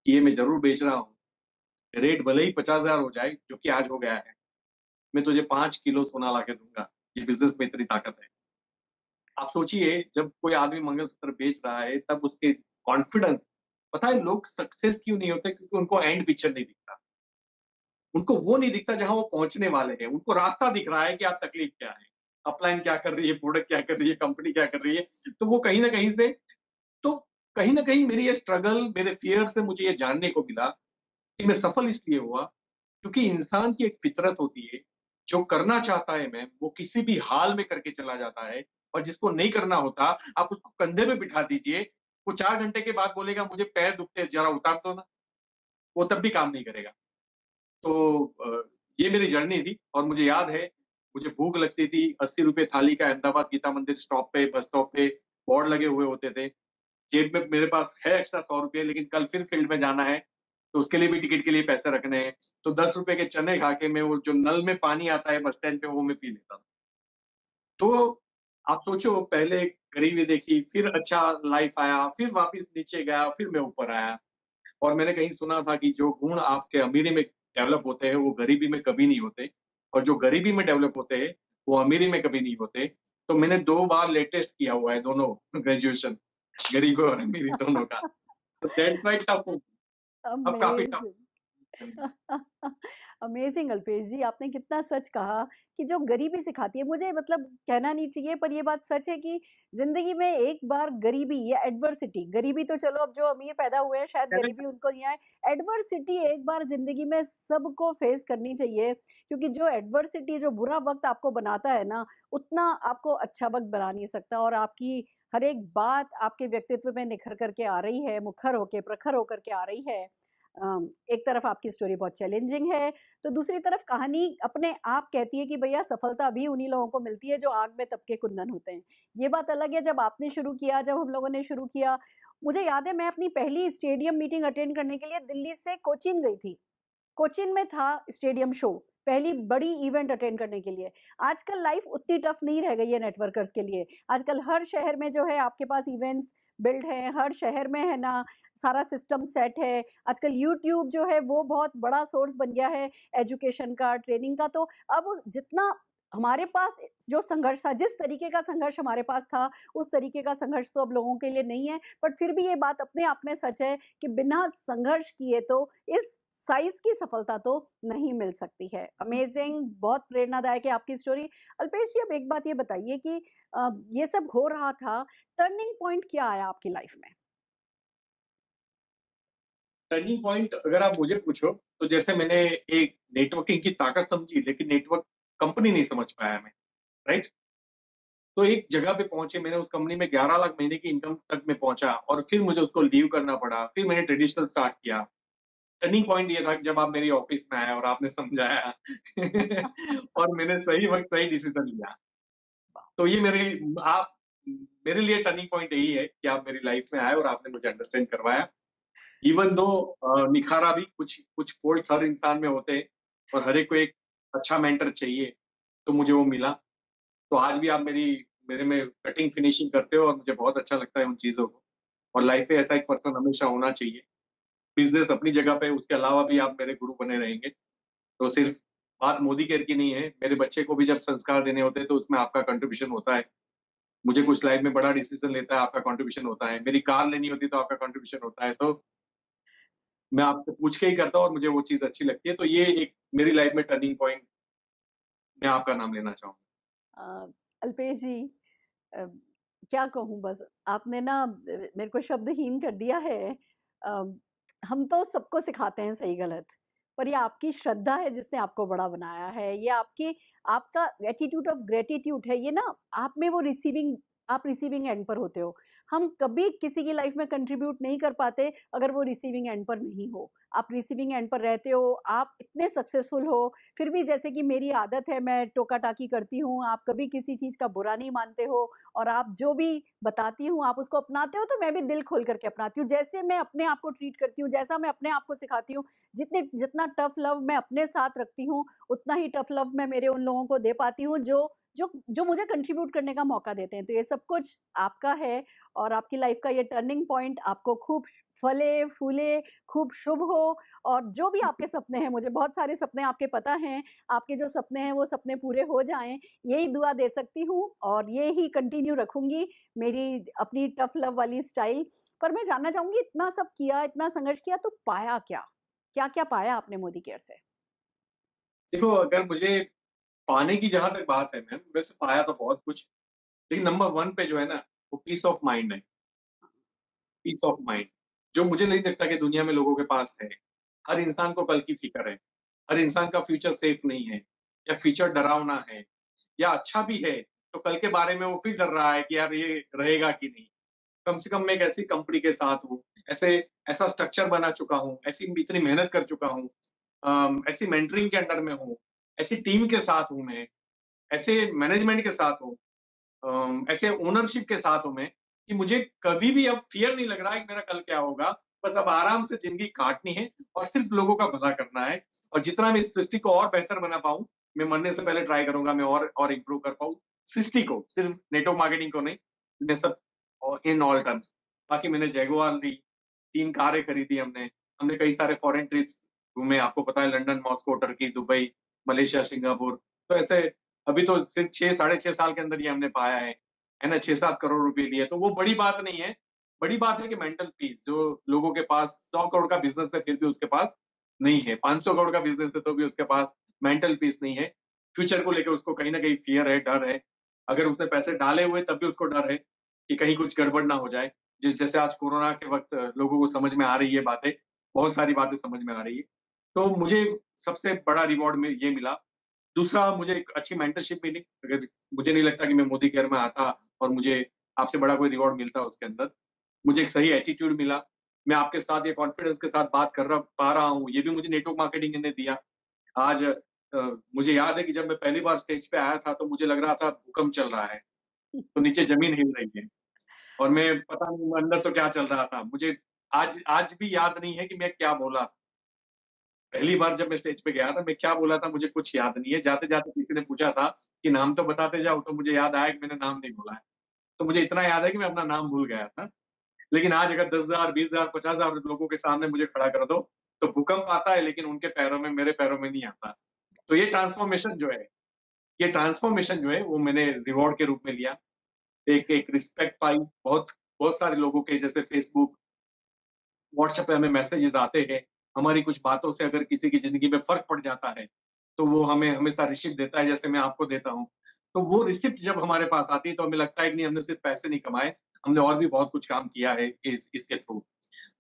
कि ये मैं जरूर बेच रहा हूँ, रेट भले ही 50,000 हो जाए, जो कि आज हो गया है, मैं तुझे 5 किलो सोना ला के दूंगा। ये बिजनेस में इतनी ताकत है। आप सोचिए, जब कोई आदमी मंगलसूत्र बेच रहा है तब उसके कॉन्फिडेंस, पता है लोग सक्सेस क्यों नहीं होते? क्योंकि उनको एंड पिक्चर नहीं दिखता। उनको वो नहीं दिखता जहां वो पहुंचने वाले हैं। उनको रास्ता दिख रहा है कि आप तकलीफ क्या है, अपलाइन क्या कर रही है, प्रोडक्ट क्या कर रही है, कंपनी क्या कर रही है। तो वो कहीं ना कहीं से, तो कहीं ना कहीं मेरी ये स्ट्रगल, मेरे फियर से मुझे ये जानने को मिला कि मैं सफल इसलिए हुआ क्योंकि इंसान की एक फितरत होती है। जो करना चाहता है मैम, वो किसी भी हाल में करके चला जाता है। और जिसको नहीं करना होता, आप उसको कंधे पे बिठा दीजिए, वो 4 घंटे के बाद बोलेगा मुझे पैर दुखते हैं, जरा उतार दो ना। वो तब भी काम नहीं करेगा। तो ये मेरी जर्नी थी। और मुझे याद है, मुझे भूख लगती थी, 80 रुपए थाली का अहमदाबाद गीता मंदिर स्टॉप पे, बस स्टॉप पे बोर्ड लगे हुए होते थे। जेब में मेरे पास है एक्स्ट्रा 100 रुपए, लेकिन कल फिर फील्ड में जाना है, तो उसके लिए भी टिकट के लिए पैसे रखने हैं। तो 10 रुपए के चने खा के मैं वो जो नल में पानी आता है बस स्टैंड पे, वो मैं पी लेता था। तो आप सोचो, पहले गरीबी देखी, फिर अच्छा लाइफ आया, फिर वापस नीचे गया, फिर मैं ऊपर आया। और मैंने कहीं सुना था कि जो गुण आपके अमीरी में डेवलप होते हैं वो गरीबी में कभी नहीं होते, और जो गरीबी में डेवलप होते हैं वो अमीरी में कभी नहीं होते। तो मैंने 2 बार लेटेस्ट किया हुआ है, दोनों ग्रेजुएशन, गरीबी और अमीरी दोनों का। तो दैट्स व्हाई टफ। अब काफी टफ। अमेजिंग। अमेजिंग अल्पेश जी, आपने कितना सच कहा कि जो गरीबी सिखाती है, मुझे मतलब कहना नहीं चाहिए पर ये बात सच है कि जिंदगी में एक बार गरीबी या एडवर्सिटी, गरीबी तो चलो अब जो अमीर पैदा हुए हैं शायद गरीबी उनको नहीं आए, एडवर्सिटी एक बार जिंदगी में सबको फेस करनी चाहिए। क्योंकि जो एडवर्सिटी, जो बुरा वक्त आपको बनाता है ना, उतना आपको अच्छा वक्त बना नहीं सकता। और आपकी हर एक बात आपके व्यक्तित्व में निखर करके आ रही है, मुखर होके प्रखर होकर के आ रही है। एक तरफ आपकी स्टोरी बहुत चैलेंजिंग है, तो दूसरी तरफ कहानी अपने आप कहती है कि भैया सफलता भी उन्हीं लोगों को मिलती है जो आग में तप के कुंदन होते हैं। ये बात अलग है जब आपने शुरू किया, जब हम लोगों ने शुरू किया। मुझे याद है मैं अपनी पहली स्टेडियम मीटिंग अटेंड करने के लिए दिल्ली से कोचीन गई थी। कोचीन में था स्टेडियम शो, पहली बड़ी इवेंट अटेंड करने के लिए। आजकल लाइफ उतनी टफ नहीं रह गई है नेटवर्कर्स के लिए। आजकल हर शहर में जो है आपके पास इवेंट्स बिल्ड हैं, हर शहर में है ना, सारा सिस्टम सेट है। आजकल यूट्यूब जो है वो बहुत बड़ा सोर्स बन गया है एजुकेशन का, ट्रेनिंग का। तो अब जितना हमारे पास जो संघर्ष था, जिस तरीके का संघर्ष हमारे पास था, उस तरीके का संघर्ष तो अब लोगों के लिए नहीं है। बट फिर भी ये बात अपने आप में सच है कि बिना संघर्ष किए तो इस साइज़ की सफलता तो नहीं मिल सकती है। अमेज़िंग, बहुत प्रेरणादायक है आपकी स्टोरी। अल्पेश जी, अब एक बात ये बताइए कि ये सब हो रहा था, टर्निंग पॉइंट क्या आया आपकी लाइफ़ में? टर्निंग पॉइंट अगर आप मुझे पूछो, तो जैसे मैंने एक नेटवर्किंग की ताकत समझी, लेकिन नेटवर्क कंपनी नहीं समझ पाया मैं, राइट? तो एक जगह पे पहुँचे, मैंने उस कंपनी में 11 लाख महीने की इनकम तक मैं पहुँचा और फिर मुझे उसको लीव करना पड़ा। फिर मैंने ट्रेडिशनल स्टार्ट किया। टर्निंग पॉइंट ये था कि जब आप मेरी ऑफ़िस में आए और आपने समझाया और मैंने सही वक़्त सही डिसीज़न लिया। तो ये आप मेरे लिए टर्निंग पॉइंट यही है कि आप मेरी लाइफ़ में आए और आपने मुझे अंडरस्टैंड करवाया। इवन दो निखारा भी कुछ कुछ फ़ॉल्ट्स हर इंसान में होते हैं और हर एक को एक अच्छा मेंटर चाहिए, तो मुझे वो मिला। तो आज भी आप मेरे में कटिंग फिनिशिंग करते हो और मुझे बहुत अच्छा लगता है उन चीज़ों को। और लाइफ़ में ऐसा एक पर्सन हमेशा होना चाहिए। बिज़नेस अपनी जगह पे, उसके अलावा भी आप मेरे गुरु बने रहेंगे। तो सिर्फ़ बात मोदी केयर की नहीं है, मेरे बच्चे को भी जब संस्कार देने होते हैं तो उसमें आपका कंट्रीब्यूशन होता है। मुझे कुछ लाइफ़ में बड़ा डिसीज़न लेता है, आपका कंट्रीब्यूशन होता है। मेरी कार लेनी होती है तो आपका कंट्रीब्यूशन होता है। तो मैं आपसे पूछ के ही करता हूँ और मुझे वो चीज़ अच्छी लगती है। तो ये एक मेरी लाइफ़ में टर्निंग पॉइंट मैं आपका नाम लेना चाहूँगा। अ, अल्पेश जी, अ, क्या कहूँ, बस आपने ना मेरे को शब्दहीन कर दिया है। अ, हम तो सबको सिखाते हैं सही गलत, पर ये आपकी श्रद्धा है जिसने आपको बड़ा बनाया है। ये आपकी आपका एटीट्यूड ऑफ ग्रैटिट्यूड है। ये ना आप में वो आप रिसीविंग एंड पर होते हो। हम कभी किसी की लाइफ में कंट्रीब्यूट नहीं कर पाते अगर वो रिसीविंग एंड पर नहीं हो। आप रिसीविंग एंड पर रहते हो, आप इतने सक्सेसफुल हो, फिर भी जैसे कि मेरी आदत है, मैं टोका-टाकी करती हूँ, आप कभी किसी चीज़ का बुरा नहीं मानते हो और आप जो भी बताती हूँ, आप उसको अपनाते हो, तो मैं भी दिल खोल करके अपनाती हूँ। जैसे मैं अपने आप को ट्रीट करती हूँ, जैसा मैं अपने आप को सिखाती हूँ, जितना टफ लव मैं अपने साथ रखती हूँ, उतना ही टफ लव मैं मेरे उन लोगों को दे पाती हूँ, जो मुझे कंट्रीब्यूट करने का मौका देते हैं। तो ये सब कुछ आपका है और आपकी लाइफ़ का ये टर्निंग पॉइंट आपको खूब फले-फूले, खूब शुभ हो और जो भी आपके सपने हैं, मुझे बहुत सारे सपने आपके पता हैं, आपके जो सपने हैं, वो सपने पूरे हो जाएँ, यही दुआ दे सकती हूँ और ये ही कंटिन्यू रखूँगी, मेरी अपनी टफ लव वाली स्टाइल। पर मैं जानना चाहूँगी, इतना सब किया, इतना संघर्ष किया तो पाया क्या? क्या-क्या पाया आपने मोदी केयर से? देखो, अगर मुझे पाने की जहाँ तक बात है मैम, वैसे पाया तो बहुत कुछ, लेकिन नंबर 1 पे जो है ना, वो पीस ऑफ माइंड है, पीस ऑफ माइंड, जो मुझे नहीं लगता कि दुनिया में लोगों के पास है। हर इंसान को कल की फ़िक्र है, हर इंसान का फ्यूचर सेफ नहीं है या फ्यूचर डरावना है या अच्छा भी है, तो कल के बारे में वो फिर डर रहा है कि यार ये रहेगा कि नहीं। कम से कम मैं एक ऐसी कंपनी के साथ हूँ, ऐसा स्ट्रक्चर बना चुका हूँ, ऐसी इतनी मेहनत कर चुका हूँ, ऐसी मेंटरिंग के अंडर में हूँ, ऐसी टीम के साथ हूँ मैं, ऐसे मैनेजमेंट के साथ हूँ, ऐसे ओनरशिप के साथ हूँ मैं कि मुझे कभी भी अब फ़ियर नहीं लग रहा है कि मेरा कल क्या होगा। बस अब आराम से ज़िंदगी काटनी है और सिर्फ़ लोगों का भला करना है और जितना मैं इस सृष्टि को और बेहतर बना पाऊँ, मैं मरने से पहले ट्राई करूँगा मैं और इम्प्रूव कर पाऊँ। सृष्टि को, सिर्फ़ नेटवर्क मार्केटिंग को नहीं, मैं सब इन ऑल टर्म्स। बाकी मैंने जैगुआर ली, 3 कारें खरीदी हमने, हमने कई सारे फॉरेन ट्रिप्स घूमे, आपको पता है London, Moscow, Turkey, Dubai, Malaysia, Singapore. तो ऐसे अभी तो सिर्फ 6 साढ़े 6 साल के अंदर ये हमने पाया है ना? 6-7 करोड़ रुपए लिए, तो वो बड़ी बात नहीं है। बड़ी बात है कि मेंटल पीस जो लोगों के पास 100 करोड़ का बिज़नेस है, फिर भी उसके पास नहीं है। 500 करोड़ का बिज़नेस है, तो भी उसके पास मेंटल पीस नहीं है। फ्यूचर को लेके उसको कहीं न कहीं फ़ियर है, डर है। अगर उसने पैसे डाले हुए तब भी उसको डर है कि कहीं कुछ गड़बड़ ना हो जाए। जैसे आज कोरोना के वक़्त लोगों को समझ में आ रही है बातें, बहुत सारी बातें समझ में आ रही है। तो मुझे सबसे बड़ा रिवॉर्ड में ये मिला। दूसरा मुझे एक अच्छी मेंटरशिप मिली। अगर मुझे नहीं लगता कि मैं मोदी केयर में आता और मुझे आपसे बड़ा कोई रिवॉर्ड मिलता उसके अंदर। मुझे एक सही एटीट्यूड मिला। मैं आपके साथ ये कॉन्फिडेंस के साथ बात कर रहा पा रहा हूँ, ये भी मुझे नेटवर्क मार्केटिंग ने दिया। आज मुझे याद है कि जब मैं पहली बार स्टेज पे आया था, तो मुझे लग रहा था भूकंप चल रहा है, तो नीचे ज़मीन हिल रही है और मैं पता नहीं अंदर तो क्या चल रहा था। मुझे आज आज भी याद नहीं है कि मैं क्या बोला। पहली बार जब मैं स्टेज पे गया था, मैं क्या बोला था मुझे कुछ याद नहीं है। जाते-जाते किसी ने पूछा था कि नाम तो बताते जाओ, तो मुझे याद आया कि मैंने नाम नहीं बोला है। तो मुझे इतना याद है कि मैं अपना नाम भूल गया था। लेकिन आज अगर 10,000, 20,000, 50,000 लोगों के सामने मुझे खड़ा कर दो, तो भूकंप आता है लेकिन उनके पैरों में मेरे पैरों में नहीं आता। तो ये ट्रांसफॉर्मेशन जो है, ये ट्रांसफॉर्मेशन जो है वो मैंने रिवॉर्ड के रूप में लिया। एक एक रिस्पेक्ट पाई, बहुत बहुत सारे लोगों के, जैसे फेसबुक, व्हाट्सएप पे हमें मैसेजेस आते हैं, हमारी कुछ बातों से अगर किसी की जिंदगी में फर्क पड़ जाता है तो वो हमें हमेशा रिसिप्ट देता है, जैसे मैं आपको देता हूँ। तो वो रिसिप्ट जब हमारे पास आती है तो हमें लगता है कि नहीं, हमने सिर्फ पैसे नहीं कमाए, हमने और भी बहुत कुछ काम किया है इसके थ्रू।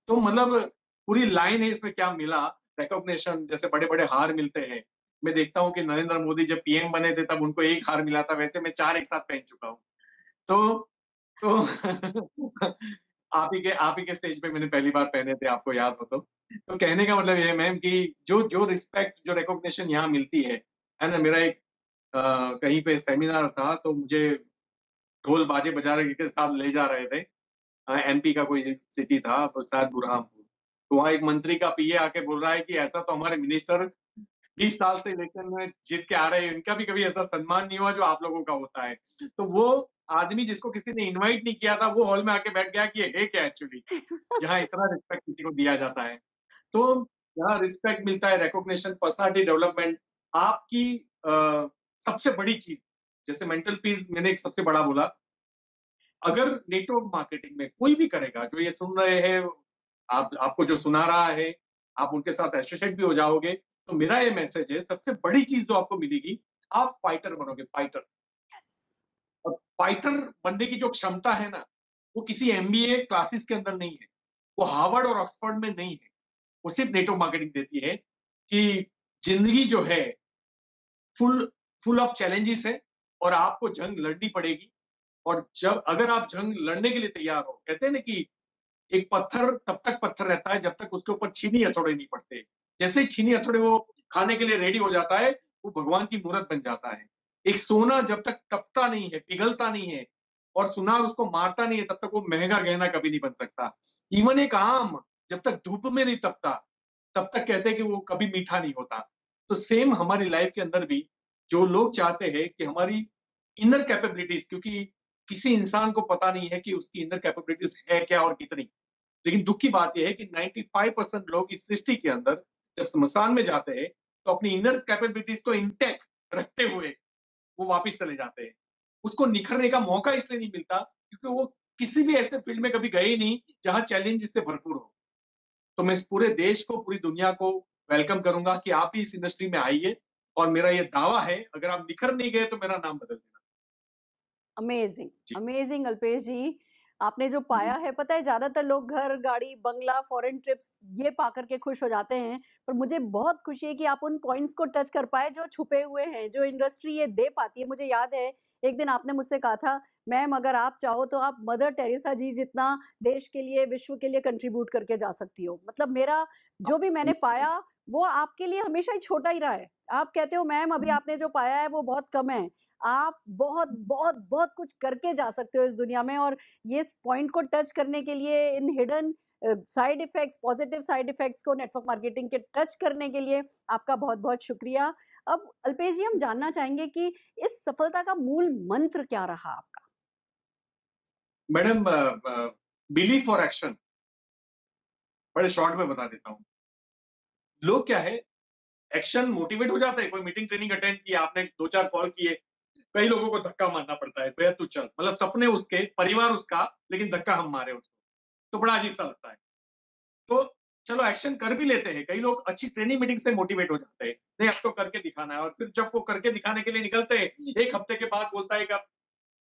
तो मतलब पूरी लाइन है इसमें, क्या मिला रिकॉग्निशन, जैसे बड़े बड़े हार मिलते हैं। मैं देखता हूँ कि नरेंद्र मोदी जब पीएम बने थे तब उनको एक हार मिला था, वैसे मैं 4 एक साथ पहन चुका हूँ। तो आप ही के स्टेज पे मैंने पहली बार पहने थे, आपको याद हो तो। तो कहने का मतलब ये है मैम कि जो जो रिस्पेक्ट, जो रिकॉग्निशन यहाँ मिलती है ना। मेरा एक कहीं पे सेमिनार था तो मुझे ढोल बाजे बजा रहे के साथ ले जा रहे थे। एमपी का कोई सिटी था, तो शायद बुरहानपुर। तो वहाँ एक मंत्री का पीए आके बोल रहा है कि ऐसा तो हमारे मिनिस्टर 20 साल से इलेक्शन में जीत के आ रहे हैं, इनका भी कभी ऐसा सम्मान नहीं हुआ जो आप लोगों का होता है। तो वो आदमी जिसको किसी ने इनवाइट नहीं किया था, वो हॉल में आके बैठ गया कि ये है क्या एक्चुअली, जहाँ इतना रिस्पेक्ट किसी को दिया जाता है। तो यहाँ रिस्पेक्ट मिलता है, रिकॉग्निशन, पर्सनालिटी डेवलपमेंट, आपकी सबसे बड़ी चीज, जैसे मेंटल पीस मैंने एक सबसे बड़ा बोला। अगर नेटवर्क मार्केटिंग में कोई भी करेगा, जो ये सुन रहे हैं, आपको जो सुना रहा है, आप उनके साथ एसोसिएट भी हो जाओगे, तो मेरा ये मैसेज है, सबसे बड़ी चीज जो आपको मिलेगी, आप फाइटर बनोगे, फाइटर। यस। और फाइटर बनने की जो क्षमता है ना, वो किसी एमबीए क्लासेस के अंदर नहीं है, वो हार्वर्ड और ऑक्सफोर्ड में नहीं है। वो सिर्फ नेटवर्क मार्केटिंग देती है कि जिंदगी जो है फुल फुल ऑफ चैलेंजेस है, और आपको जंग लड़नी पड़ेगी। और जब अगर आप जंग लड़ने के लिए तैयार हो, कहते हैं ना कि एक पत्थर तब तक पत्थर रहता है जब तक उसके ऊपर छीनी हथौड़े नहीं पड़ते। जैसे ही छीनी हथौड़े वो खाने के लिए रेडी हो जाता है, वो भगवान की मूर्त बन जाता है। एक सोना जब तक तपता नहीं है, पिघलता नहीं है, और सुनार उसको मारता नहीं है, तब तक वो महंगा गहना कभी नहीं बन सकता। इवन एक आम जब तक धूप में नहीं तपता, तब तक कहते हैं कि वो कभी मीठा नहीं होता। तो सेम हमारी लाइफ के अंदर भी जो लोग चाहते हैं कि हमारी इनर कैपेबिलिटीज, क्योंकि किसी इंसान को पता नहीं है कि उसकी इनर कैपेबिलिटीज है क्या और कितनी। लेकिन दुख की बात यह है कि 95% लोग इस सृष्टि के अंदर जब स्मशान में जाते हैं तो अपनी इनर कैपेबिलिटीज को इंटैक्ट रखते हुए वो वापस चले जाते हैं। उसको निखरने का मौका इसलिए नहीं मिलता क्योंकि वो किसी भी ऐसे फील्ड में कभी गए ही नहीं जहां चैलेंज इससे भरपूर हो। तो मैं इस पूरे देश को, पूरी दुनिया को वेलकम करूंगा कि आप भी इस इंडस्ट्री में आइए। और मेरा ये दावा है, अगर आप निखर नहीं गए तो मेरा नाम बदल देना। अमेजिंग, जी। अमेजिंग अल्पेश जी। आपने जो पाया है, पता है ज्यादातर लोग घर, गाड़ी, बंगला, फॉरेन ट्रिप्स ये पा करके खुश हो जाते हैं, पर मुझे बहुत खुशी है कि आप उन पॉइंट्स को टच कर पाए जो छुपे हुए हैं, जो इंडस्ट्री ये दे पाती है। मुझे याद है एक दिन आपने मुझसे कहा था, मैम अगर आप चाहो तो आप मदर टेरेसा जी जितना देश के लिए, विश्व के लिए कंट्रीब्यूट करके जा सकती हो। मतलब मेरा जो भी मैंने पाया वो आपके लिए हमेशा ही छोटा ही रहा है। आप कहते हो मैम अभी आपने जो पाया है वो बहुत कम है, आप बहुत बहुत बहुत कुछ करके जा सकते हो इस दुनिया में। और ये इस पॉइंट को टच करने के लिए, इन hidden side effects, positive side effects को नेटवर्क मार्केटिंग के टच करने के लिए आपका बहुत बहुत शुक्रिया। अब अल्पेश जी हम जानना चाहेंगे कि इस सफलता का मूल मंत्र क्या रहा आपका? मैडम, बिलीफ और एक्शन, बड़े शॉर्ट में बता देता हूँ। लोग क्या है, एक्शन मोटिवेट हो जाता है, कोई मीटिंग ट्रेनिंग अटेंड किया आपने, 2-4 कॉल किए, कई लोगों को धक्का मारना पड़ता है, भैया तू चल, मतलब सपने उसके, परिवार उसका, लेकिन धक्का हम मारे उसको, तो बड़ा अजीब सा लगता है। तो चलो एक्शन कर भी लेते हैं, कई लोग अच्छी ट्रेनिंग मीटिंग से मोटिवेट हो जाते हैं, नहीं अब तो करके दिखाना है, और फिर जब वो करके दिखाने के लिए निकलते हैं, 1 हफ्ते के बाद बोलता है कि अब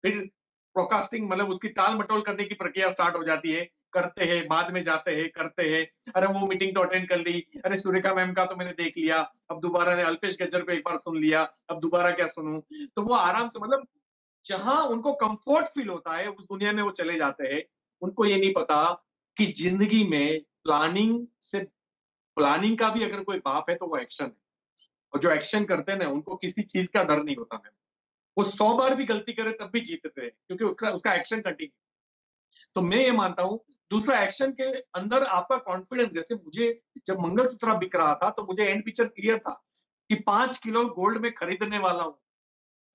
फिर प्रोकास्टिंग, मतलब उसकी टाल मटोल करने की प्रक्रिया स्टार्ट हो जाती है। करते हैं, बाद में जाते हैं, करते हैं, अरे वो मीटिंग तो अटेंड कर ली, अरे सुरेखा मैम का तो मैंने देख लिया, अब दोबारा ने अल्पेश गज्जर को एक बार सुन लिया, अब दोबारा क्या सुनूं। तो वो आराम से, मतलब जहां उनको कंफर्ट फील होता है उस दुनिया में वो चले जाते हैं। उनको ये नहीं पता कि जिंदगी में प्लानिंग का भी अगर कोई बाप है तो वो एक्शन है। और जो एक्शन करते हैं ना, उनको किसी चीज का डर नहीं होता। वो 100 बार भी गलती करे तब भी जीतते हैं, क्योंकि उसका एक्शन कंटिन्यू। तो मैं ये मानता हूं, दूसरा एक्शन के अंदर आपका कॉन्फिडेंस, जैसे मुझे जब मंगलसूत्र बिक रहा था तो मुझे एंड पिक्चर क्लियर था कि 5 किलो गोल्ड में खरीदने वाला हूं।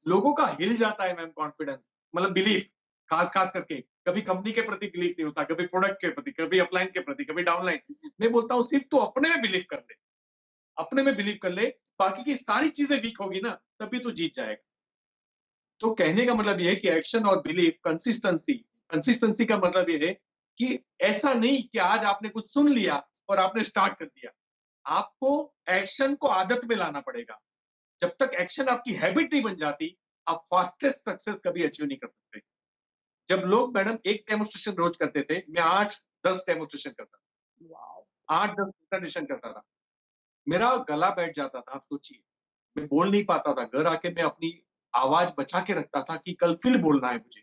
लोगों का हिल जाता है मैम कॉन्फिडेंस, मतलब बिलीफ, खास खास करके कभी कंपनी के प्रति बिलीफ नहीं होता, कभी प्रोडक्ट के प्रति, कभी अपलाइन के प्रति, कभी डाउनलाइन। मैं बोलता हूँ सिर्फ तो अपने में बिलीव कर ले, अपने में बिलीव कर ले, बाकी की सारी चीजें वीक होगी ना, तभी तो जीत जाएगा। तो कहने का मतलब ये है कि एक्शन और बिलीफ, कंसिस्टेंसी का मतलब ये है कि ऐसा नहीं कि आज आपने कुछ सुन लिया और आपने स्टार्ट कर दिया। आपको एक्शन को आदत में लाना पड़ेगा। जब तक एक्शन आपकी हैबिट नहीं बन जाती, आप फास्टेस्ट सक्सेस कभी अचीव नहीं कर सकते। जब लोग मैडम एक डेमोन्स्ट्रेशन रोज करते थे, मैं 8-10 डेमोन्स्ट्रेशन करता था। वाओ! 8-10 प्रेजेंटेशन करता था। मेरा गला बैठ जाता था, आप सोचिए। मैं बोल नहीं पाता था। घर आके मैं अपनी आवाज बचा के रखता था कि कल फिर बोलना है मुझे।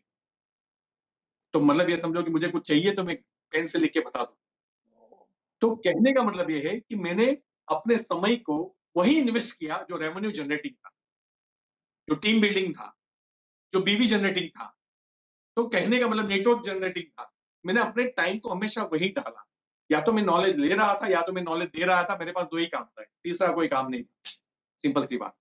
तो मतलब ये समझो कि मुझे कुछ चाहिए तो मैं पेन से लिख के बता दूं। तो कहने का मतलब ये है कि मैंने अपने समय को वही इन्वेस्ट किया जो रेवेन्यू जनरेटिंग था, जो टीम बिल्डिंग था, जो बीवी जनरेटिंग था। तो कहने का मतलब नेटवर्क जनरेटिंग था। मैंने अपने टाइम को हमेशा वही डाला। या तो मैं नॉलेज ले रहा था या तो मैं नॉलेज दे रहा था। मेरे पास दो ही काम था, तीसरा कोई काम नहीं था। सिंपल सी बात।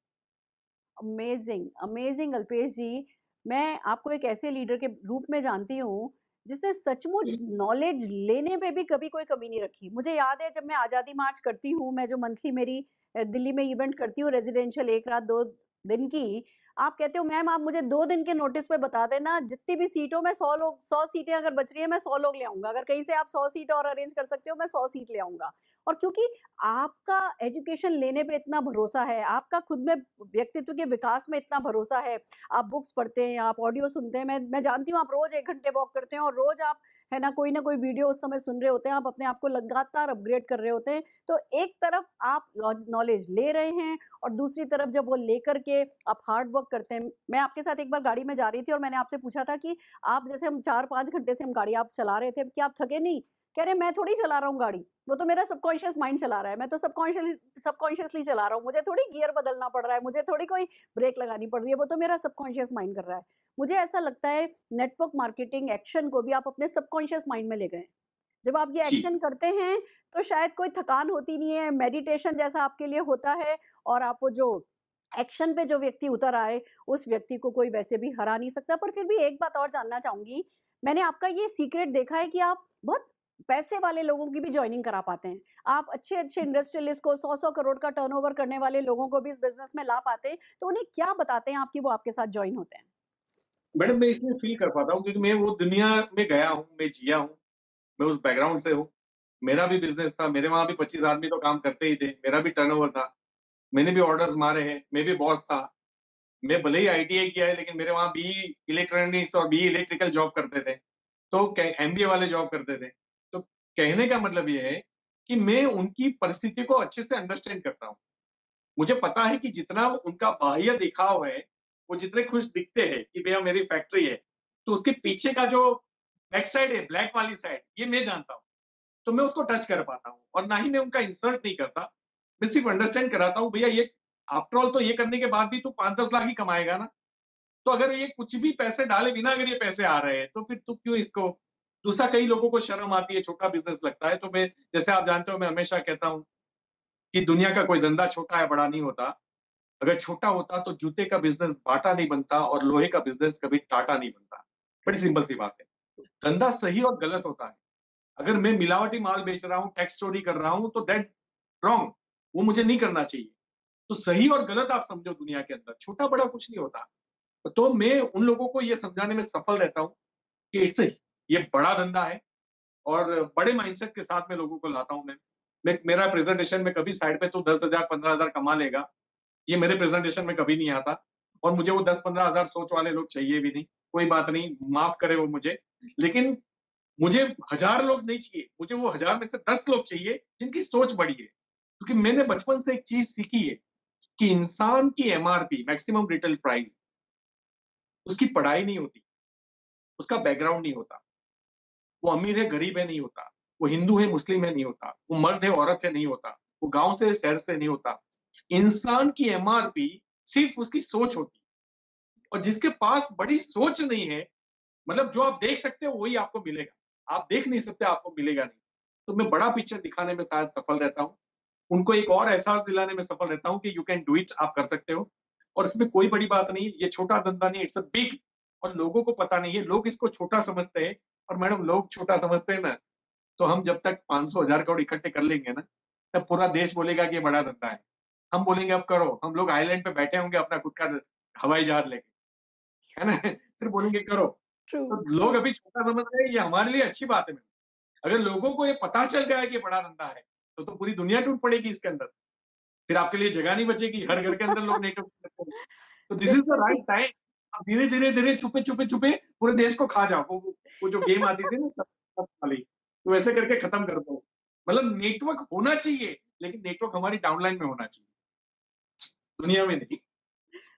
अमेजिंग, अमेजिंग अल्पेश जी। मैं आपको एक ऐसे लीडर के रूप में जानती हूँ, जिसने सचमुच नॉलेज लेने पे भी कभी कोई कमी नहीं रखी। मुझे याद है जब मैं आज़ादी मार्च करती हूँ, मैं जो मंथली मेरी दिल्ली में इवेंट करती हूँ रेज़िडेंशियल 1 रात 2 दिन की, आप कहते हो मैम आप मुझे 2 दिन के नोटिस पे बता देना, जितनी भी सीटों में 100 सीटें अगर बच रही हैं, मैं 100 लोग ले आऊँगा। अगर कहीं से आप 100 सीट और अरेंज कर सकते हो, मैं 100 सीट ले आऊँगा। और क्योंकि आपका एजुकेशन लेने पे इतना भरोसा है, आपका खुद में व्यक्तित्व के विकास में इतना भरोसा है, आप बुक्स पढ़ते हैं, आप ऑडियो सुनते हैं, मैं जानती हूँ आप रोज़ 1 घंटे वॉक करते हैं और रोज़ आप, है ना, कोई ना कोई वीडियो उस समय सुन रहे होते हैं, आप अपने आप को लगातार अपग्रेड कर रहे होते हैं। तो एक तरफ आप नॉलेज ले रहे हैं और दूसरी तरफ जब वो लेकर के आप हार्ड वर्क करते हैं। मैं आपके साथ एक बार गाड़ी में जा रही थी और मैंने आपसे पूछा था कि आप जैसे हम 4-5 घंटे से हम गाड़ी आप चला रहे थे, क्या आप थके नहीं? कह रहे मैं थोड़ी चला रहा हूँ गाड़ी, वो तो मेरा सबकॉन्शियस माइंड चला रहा है, मैं तो सबकॉन्शियसली चला रहा हूँ, मुझे थोड़ी गियर बदलना पड़ रहा है, मुझे थोड़ी कोई ब्रेक लगानी पड़ रही है, वो तो मेरा सबकॉन्शियस माइंड कर रहा है। मुझे ऐसा लगता है नेटवर्क मार्केटिंग एक्शन को भी आप अपने सबकॉन्शियस माइंड में ले गए। जब आप ये जी। एक्शन करते हैं तो शायद कोई थकान होती नहीं है, मेडिटेशन जैसा आपके लिए होता है और आप वो जो एक्शन पे जो व्यक्ति उतर आए, उस व्यक्ति को कोई वैसे भी हरा नहीं सकता। पर फिर भी एक बात और जानना चाहूँगी, मैंने आपका ये सीक्रेट देखा है कि आप बहुत पैसे वाले लोगों की भी जॉइनिंग करा पाते हैं। आप अच्छे-अच्छे इंडस्ट्रियलिस्ट को 100-100 करोड़ का टर्नओवर करने वाले लोगों को भी इस बिज़नेस में ला पाते हैं, तो उन्हें क्या बताते हैं आप कि वो आपके साथ जॉइन होते हैं? मैडम मैं इसलिए फ़ील कर पाता हूँ क्योंकि मैं वो दुनिया में गया हूँ, मैं जिया हूँ, मैं उस बैकग्राउंड से हूँ। मेरा भी बिज़नेस था, मेरे वहाँ भी 25 आदमी तो काम करते ही थे, मेरा भी टर्नओवर था, मैंने भी ऑर्डर्स मारे हैं, मैं भी बॉस था। मैं भले ही आईटीआई किया है लेकिन मेरे वहाँ बीई इलेक्ट्रॉनिक्स और बीई इलेक्ट्रिकल जॉब करते थे, तो क एमबीए वाले जॉब करते थे। तो कहने का मतलब ये है कि मैं उनकी परिस्थिति को अच्छे से अंडरस्टैंड करता हूँ। मुझे पता है कि जितना उनका बाह्य दिखाव है, वो जितने खुश दिखते हैं कि भैया मेरी फैक्ट्री है, तो उसके पीछे का जो बैक साइड है, ब्लैक वाली साइड, ये मैं जानता हूँ। तो मैं उसको टच कर पाता हूँ और ना ही मैं उनका इंसल्ट नहीं करता। मैं सिर्फ अंडरस्टैंड कराता हूँ, भैया ये आफ्टर ऑल तो ये करने के बाद भी तू 5-10 लाख ही कमाएगा ना। तो अगर ये कुछ भी पैसे डाले बिना अगर ये पैसे आ रहे हैं, तो फिर तू क्यों इसको। दूसरा, कई लोगों को शर्म आती है, छोटा बिज़नेस लगता है, तो मैं जैसे आप जानते हो मैं हमेशा कहता हूँ कि दुनिया का कोई धंधा छोटा या बड़ा नहीं होता। अगर छोटा होता तो जूते का बिज़नेस बाटा नहीं बनता और लोहे का बिज़नेस कभी टाटा नहीं बनता। बड़ी सिंपल सी बात है। धंधा सही और गलत होता है। अगर मैं मिलावटी माल बेच रहा हूँ, टैक्स चोरी कर रहा हूँ, तो दैट्स रॉन्ग। वो मुझे नहीं करना चाहिए। तो सही और गलत आप समझो दुनिया के अंदर, छोटा-बड़ा कुछ नहीं होता। तो मैं उन लोगों को ये समझाने में सफल रहता हूँ कि इससे ये बड़ा धंधा है और बड़े माइंडसेट के साथ में लोगों को लाता हूँ मैं। मेरा प्रेज़ेंटेशन में कभी साइड पे तू 10,000 15,000 कमा लेगा, ये मेरे प्रेज़ेंटेशन में कभी नहीं आता और मुझे वो 10-15 हज़ार सोच वाले लोग चाहिए भी नहीं। कोई बात नहीं, माफ़ करे वो मुझे। लेकिन मुझे 1000 लोग नहीं चाहिए, मुझे वो 1000 में से 10 लोग चाहिए जिनकी सोच बड़ी है। क्योंकि मैंने बचपन से एक चीज़ सीखी है कि इंसान की एमआरपी, मैक्सिमम रिटेल प्राइस, उसकी पढ़ाई नहीं होती, उसका बैकग्राउंड नहीं होता। वो अमीर है, गरीब है नहीं होता। वो हिंदू है, मुस्लिम है नहीं होता। वो मर्द है, औरत है नहीं होता। वो गाँव से, शहर से नहीं होता। इंसान की एमआरपी सिर्फ़ उसकी सोच होती है और जिसके पास बड़ी सोच नहीं है, मतलब जो आप देख सकते हो वही आपको मिलेगा। आप देख नहीं सकते, आपको मिलेगा नहीं। तो मैं बड़ा पिक्चर दिखाने में शायद सफल रहता हूँ। उनको एक और एहसास दिलाने में सफल रहता हूँ कि यू कैन डू इट, आप कर सकते हो और इसमें कोई बड़ी बात नहीं है। ये छोटा धंधा नहीं है, इट्स अ बिग। और लोगों को पता नहीं है, लोग इसको छोटा समझते हैं और मैडम लोग छोटा समझते हैं ना, तो हम जब तक 500 हज़ार करोड़ इकट्ठे कर लेंगे ना, तब पूरा देश बोलेगा कि ये बड़ा धंधा है। हम बोलेंगे अब करो, हम लोग आइलैंड पे बैठे होंगे अपना खुद का हवाई जहाज लेके। है ना? फिर बोलेंगे करो। ट्रू, तो ट्रू। लोग अभी छोटा समझ रहे हैं, ये हमारे लिए अच्छी बात है। अगर लोगों को ये पता चल गया है कि बड़ा धंधा है, तो पूरी दुनिया टूट पड़ेगी इसके अंदर। फिर आपके लिए जगह नहीं बचेगी, हर घर के अंदर लोग नेटवर्क करते हैं। तो दिस इज द बिल्कुल राइट ठीक। टाइम। अब धीरे धीरे धीरे छुपे छुपे छुपे पूरे देश को खा जाओ। वो जो गेम आती थी ना वाली, तो वैसे करके खत्म कर दो। मतलब नेटवर्क होना चाहिए, लेकिन नेटवर्क हमारी डाउनलाइन में होना चाहिए, दुनिया में नहीं।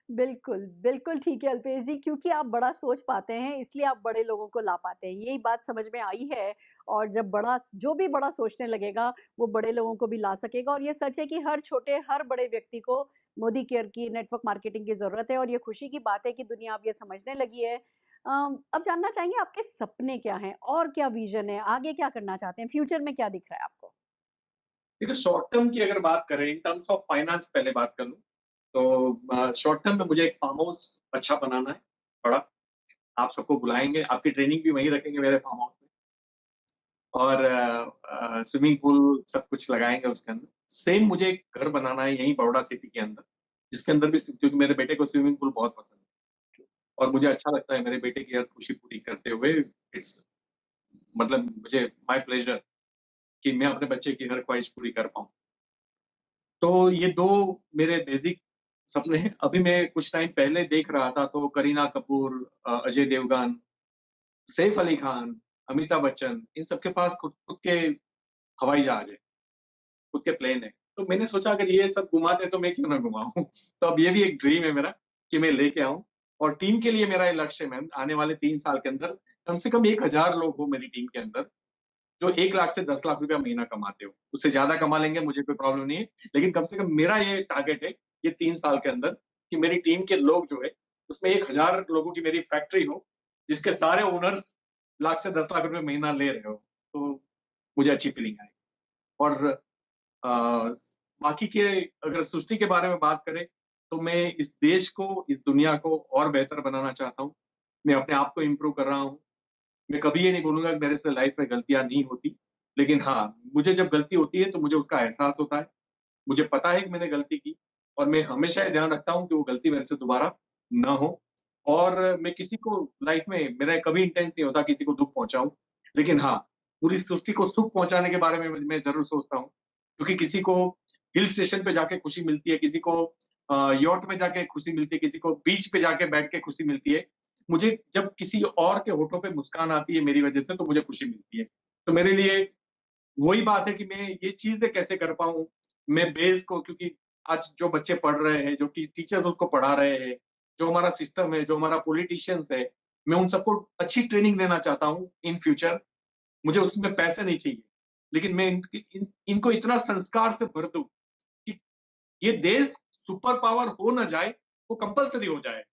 बिल्कुल, बिल्कुल ठीक है अल्पेश जी, क्योंकि आप बड़ा सोच पाते हैं, इसलिए आप बड़े लोगों को ला पाते हैं। यही बात समझ में आई है और जब बड़ा जो भी बड़ा सोचने लगेगा, वो बड़े लोगों को भी ला सकेगा और ये सच है कि हर छोटे, हर बड़े व्यक्ति को मोदी केयर की, नेटवर्क मार्केटिंग की ज़रूरत है और ये खुशी की बात है कि दुनिया अब ये समझने लगी है। अब जानना चाहेंगे आपके सपने क्या हैं और क्या विज़न है? आगे क्या करना चाहते हैं? फ्यूचर में क्या दिख रहा है आपको? देखिए, शॉर्ट टर्म की अगर बात करें, इन टर्म्स ऑफ फाइनेंस पहले बात कर लूं, तो शॉर्ट टर्म में मुझे एक फार्म हाउस अच्छा बनाना है, बड़ा। आप सबको बुलाएंगे, आपकी ट्रेनिंग भी वहीं रखेंगे मेरे फार्म हाउस में, और स्विमिंग पूल सब कुछ लगाएंगे उसके अंदर। सेम मुझे एक घर बनाना है यहीं बड़ौदा सिटी के अंदर, जिसके अंदर भी, क्योंकि मेरे बेटे को स्विमिंग पूल बहुत पसंद है और मुझे अच्छा लगता है मेरे बेटे की हर खुशी पूरी करते हुए। इट्स मतलब मुझे माय प्लेजर कि मैं अपने बच्चे की हर ख्वाहिश पूरी कर पाऊँ। तो ये 2 मेरे बेसिक सपने हैं। अभी मैं कुछ टाइम पहले देख रहा था, तो करीना कपूर, अजय देवगन, सैफ अली खान, अमिताभ बच्चन, इन सबके पास खुद खुद के हवाई जहाज है, खुद के प्लेन है। तो मैंने सोचा अगर ये सब घुमाते हैं तो मैं क्यों ना घुमाऊं। तो अब ये भी एक ड्रीम है मेरा कि मैं लेके आऊं। और टीम के लिए मेरा ये लक्ष्य है मैम, आने वाले 3 साल के अंदर कम से कम 1,000 लोग हो मेरी टीम के अंदर, जो 1 लाख से 10 लाख रुपया महीना कमाते हो। उससे ज्यादा कमा लेंगे, मुझे कोई प्रॉब्लम नहीं है, लेकिन कम से कम मेरा ये टारगेट है, ये 3 साल के अंदर, कि मेरी टीम के लोग जो है उसमें 1,000 लोगों की मेरी फैक्ट्री हो, जिसके सारे ओनर्स लाख से 10 लाख रुपए महीना ले रहे हो। तो मुझे अच्छी फीलिंग आएगी। और अ, बाकी के, अगर सृष्टि के बारे में बात करें, तो मैं इस देश को, इस दुनिया को और बेहतर बनाना चाहता हूँ। मैं अपने आप को इम्प्रूव कर रहा हूँ। मैं कभी ये नहीं बोलूंगा कि मेरे से लाइफ में गलतियां नहीं होती, लेकिन हाँ, मुझे जब गलती होती है तो मुझे उसका एहसास होता है। मुझे पता है कि मैंने गलती की, और मैं हमेशा ये ध्यान रखता हूँ कि वो गलती मेरे से दोबारा ना हो। और मैं किसी को लाइफ में, मेरा कभी इंटेंस नहीं होता किसी को दुख पहुंचाऊं, लेकिन हाँ, पूरी सृष्टि को सुख पहुंचाने के बारे में मैं जरूर सोचता हूँ। क्योंकि किसी को हिल स्टेशन पे जाके खुशी मिलती है, किसी को यॉट में जाके खुशी मिलती है, किसी को बीच पे जाके बैठ के खुशी मिलती है। मुझे जब किसी और के होठों पे मुस्कान आती है मेरी वजह से, तो मुझे खुशी मिलती है। तो मेरे लिए वही बात है कि मैं ये चीजें कैसे कर पाऊं। मैं बेस को, क्योंकि आज जो बच्चे पढ़ रहे हैं, जो टीचर्स उसको पढ़ा रहे हैं, जो हमारा सिस्टम है, जो हमारा पॉलिटिशियंस है, मैं उन सबको अच्छी ट्रेनिंग देना चाहता हूँ इन फ्यूचर। मुझे उसमें पैसे नहीं चाहिए, लेकिन मैं इनको इतना संस्कार से भर दूं कि ये देश सुपर पावर हो ना जाए, वो कंपलसरी हो जाए।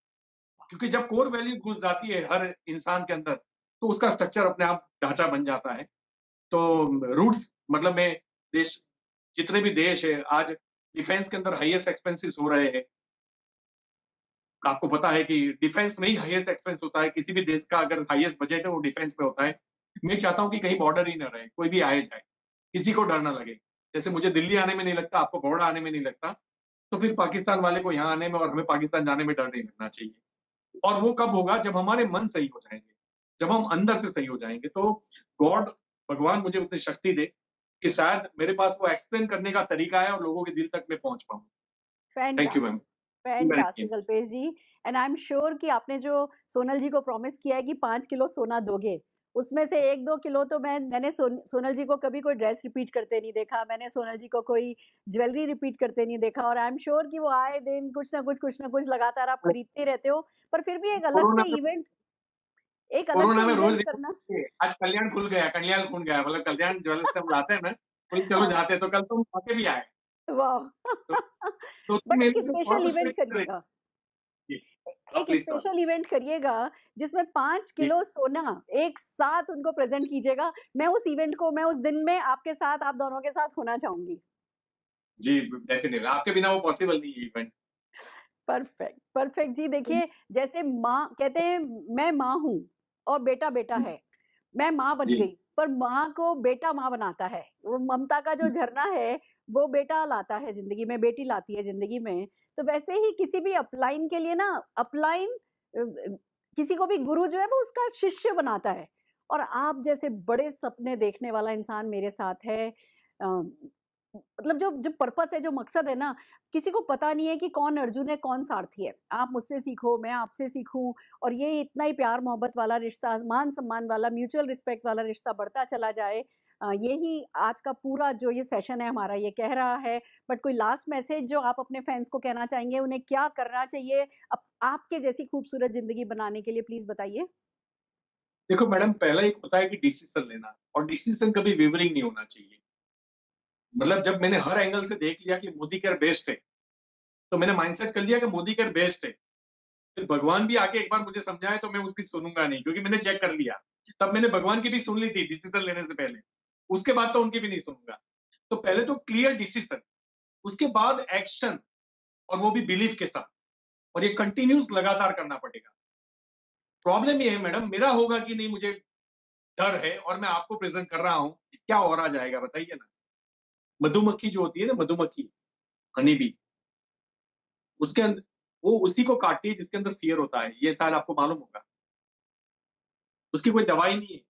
क्योंकि जब कोर वैल्यू घुस जाती है हर इंसान के अंदर, तो उसका स्ट्रक्चर अपने आप ढांचा बन जाता है। तो रूट्स, मतलब मैं, देश, जितने भी देश है आज डिफेंस के अंदर हाईएस्ट एक्सपेंसेस हो रहे हैं। आपको पता है कि डिफेंस में ही हाईएस्ट एक्सपेंस होता है, किसी भी देश का अगर हाईएस्ट बजट है वो डिफेंस में होता है। मैं चाहता हूं कि कहीं बॉर्डर ही ना रहे, कोई भी आए जाए, किसी को डर ना लगे। जैसे मुझे दिल्ली आने में नहीं लगता, आपको बड़ौदा आने में नहीं लगता, तो फिर पाकिस्तान वाले को यहाँ आने में और हमें पाकिस्तान जाने में डर नहीं लगना चाहिए। और वो कब होगा? जब हमारे मन सही हो जाएंगे, जब हम अंदर से सही हो जाएंगे। तो गॉड, भगवान मुझे उतनी शक्ति दे कि शायद मेरे पास वो एक्सप्लेन करने का तरीका है और लोगों के दिल तक मैं पहुंच पाऊं। Thank you ma'am. Fantastic, fantastic Alpesh ji. And I am sure कि आपने जो सोनल जी को प्रॉमिस किया है कि 5 किलो सोना दोगे, उसमें से 1-2 किलो तो मैंने सोनल जी को कभी कोई ड्रेस रिपीट करते नहीं देखा, मैंने सोनल जी को कोई ज्वेलरी रिपीट करते नहीं देखा और आई एम श्योर कि वो आए दिन कुछ ना कुछ लगातार आप खरीदते रहते हो। पर फिर भी कोरोना में, एक अलग कोरोना से में रोज इवेंट करना। रिपोर्ट, आज कल्याण खुल गया, कल्याण खुल गया, मतलब कल्याण ज्वेलर्स से हम लाते हैं ना, बोले चलो जाते हैं, तो कल तुम आके भी आए। वाह! तो, तो तुम बट मेरे एक से थोड़ा स्पेशल कुछ इवेंट एक्सपेक्ट करिएगा। करेंगे। हाँ एक प्लीज सॉरी। स्पेशल इवेंट करिएगा जिसमें 5 जी किलो सोना एक साथ उनको प्रेजेंट कीजिएगा। मैं उस इवेंट को, मैं उस दिन में आपके साथ, आप दोनों के साथ होना चाहूंगी। जी, डेफिनेटली आपके बिना वो पॉसिबल नहीं है इवेंट। परफेक्ट, परफेक्ट जी। देखिए, जैसे माँ कहते हैं, मैं माँ हूँ और बेटा बेटा है। मैं माँ बन जी गई, पर माँ को बेटा माँ बनाता है। वो ममता का जो झरना है, वो बेटा लाता है जिंदगी में, बेटी लाती है जिंदगी में। तो वैसे ही किसी भी अपलाइन के लिए ना, अपलाइन किसी को भी गुरु जो है वो उसका शिष्य बनाता है। और आप जैसे बड़े सपने देखने वाला इंसान मेरे साथ है। मतलब जो जो पर्पस है, जो मकसद है ना, किसी को पता नहीं है कि कौन अर्जुन है, कौन सारथी है। आप मुझसे सीखो, मैं आपसे सीखूं, और ये इतना ही प्यार मोहब्बत वाला रिश्ता, मान सम्मान वाला, म्यूचुअल रिस्पेक्ट वाला रिश्ता बढ़ता चला जाए। यही आज का पूरा जो ये सेशन है हमारा ये कह रहा है। बट कोई लास्ट मैसेज जो आप अपने फैंस को कहना चाहेंगे, उन्हें क्या करना चाहिए आपके जैसी खूबसूरत जिंदगी बनाने के लिए, प्लीज बताइए। देखो मैडम, पहला एक होता है कि डिसीजन लेना, और डिसीजन कभी वेवरिंग नहीं होना चाहिए। मतलब जब मैंने हर एंगल से देख लिया कि मोदी केयर बेस्ट है, तो मैंने माइंडसेट कर लिया कि मोदी केयर बेस्ट है। फिर भगवान भी आके एक बार मुझे समझाए तो मैं उनकी सुनूंगा नहीं, क्योंकि मैंने चेक कर लिया। तब मैंने भगवान की भी सुन ली थी डिसीजन लेने से पहले, उसके बाद तो उनकी भी नहीं सुनूंगा। तो पहले तो क्लियर डिसीजन, उसके बाद एक्शन, और वो भी बिलीफ के साथ, और ये कंटिन्यूस लगातार करना पड़ेगा। प्रॉब्लम ये है मैडम, मेरा होगा कि नहीं मुझे डर है, और मैं आपको प्रेजेंट कर रहा हूं, क्या और आ जाएगा बताइए ना। मधुमक्खी जो होती है ना, मधुमक्खी, हनी बी, उसके अंदर वो उसी को काटती है जिसके अंदर फियर होता है, ये शायद आपको मालूम होगा। उसकी कोई दवाई नहीं है।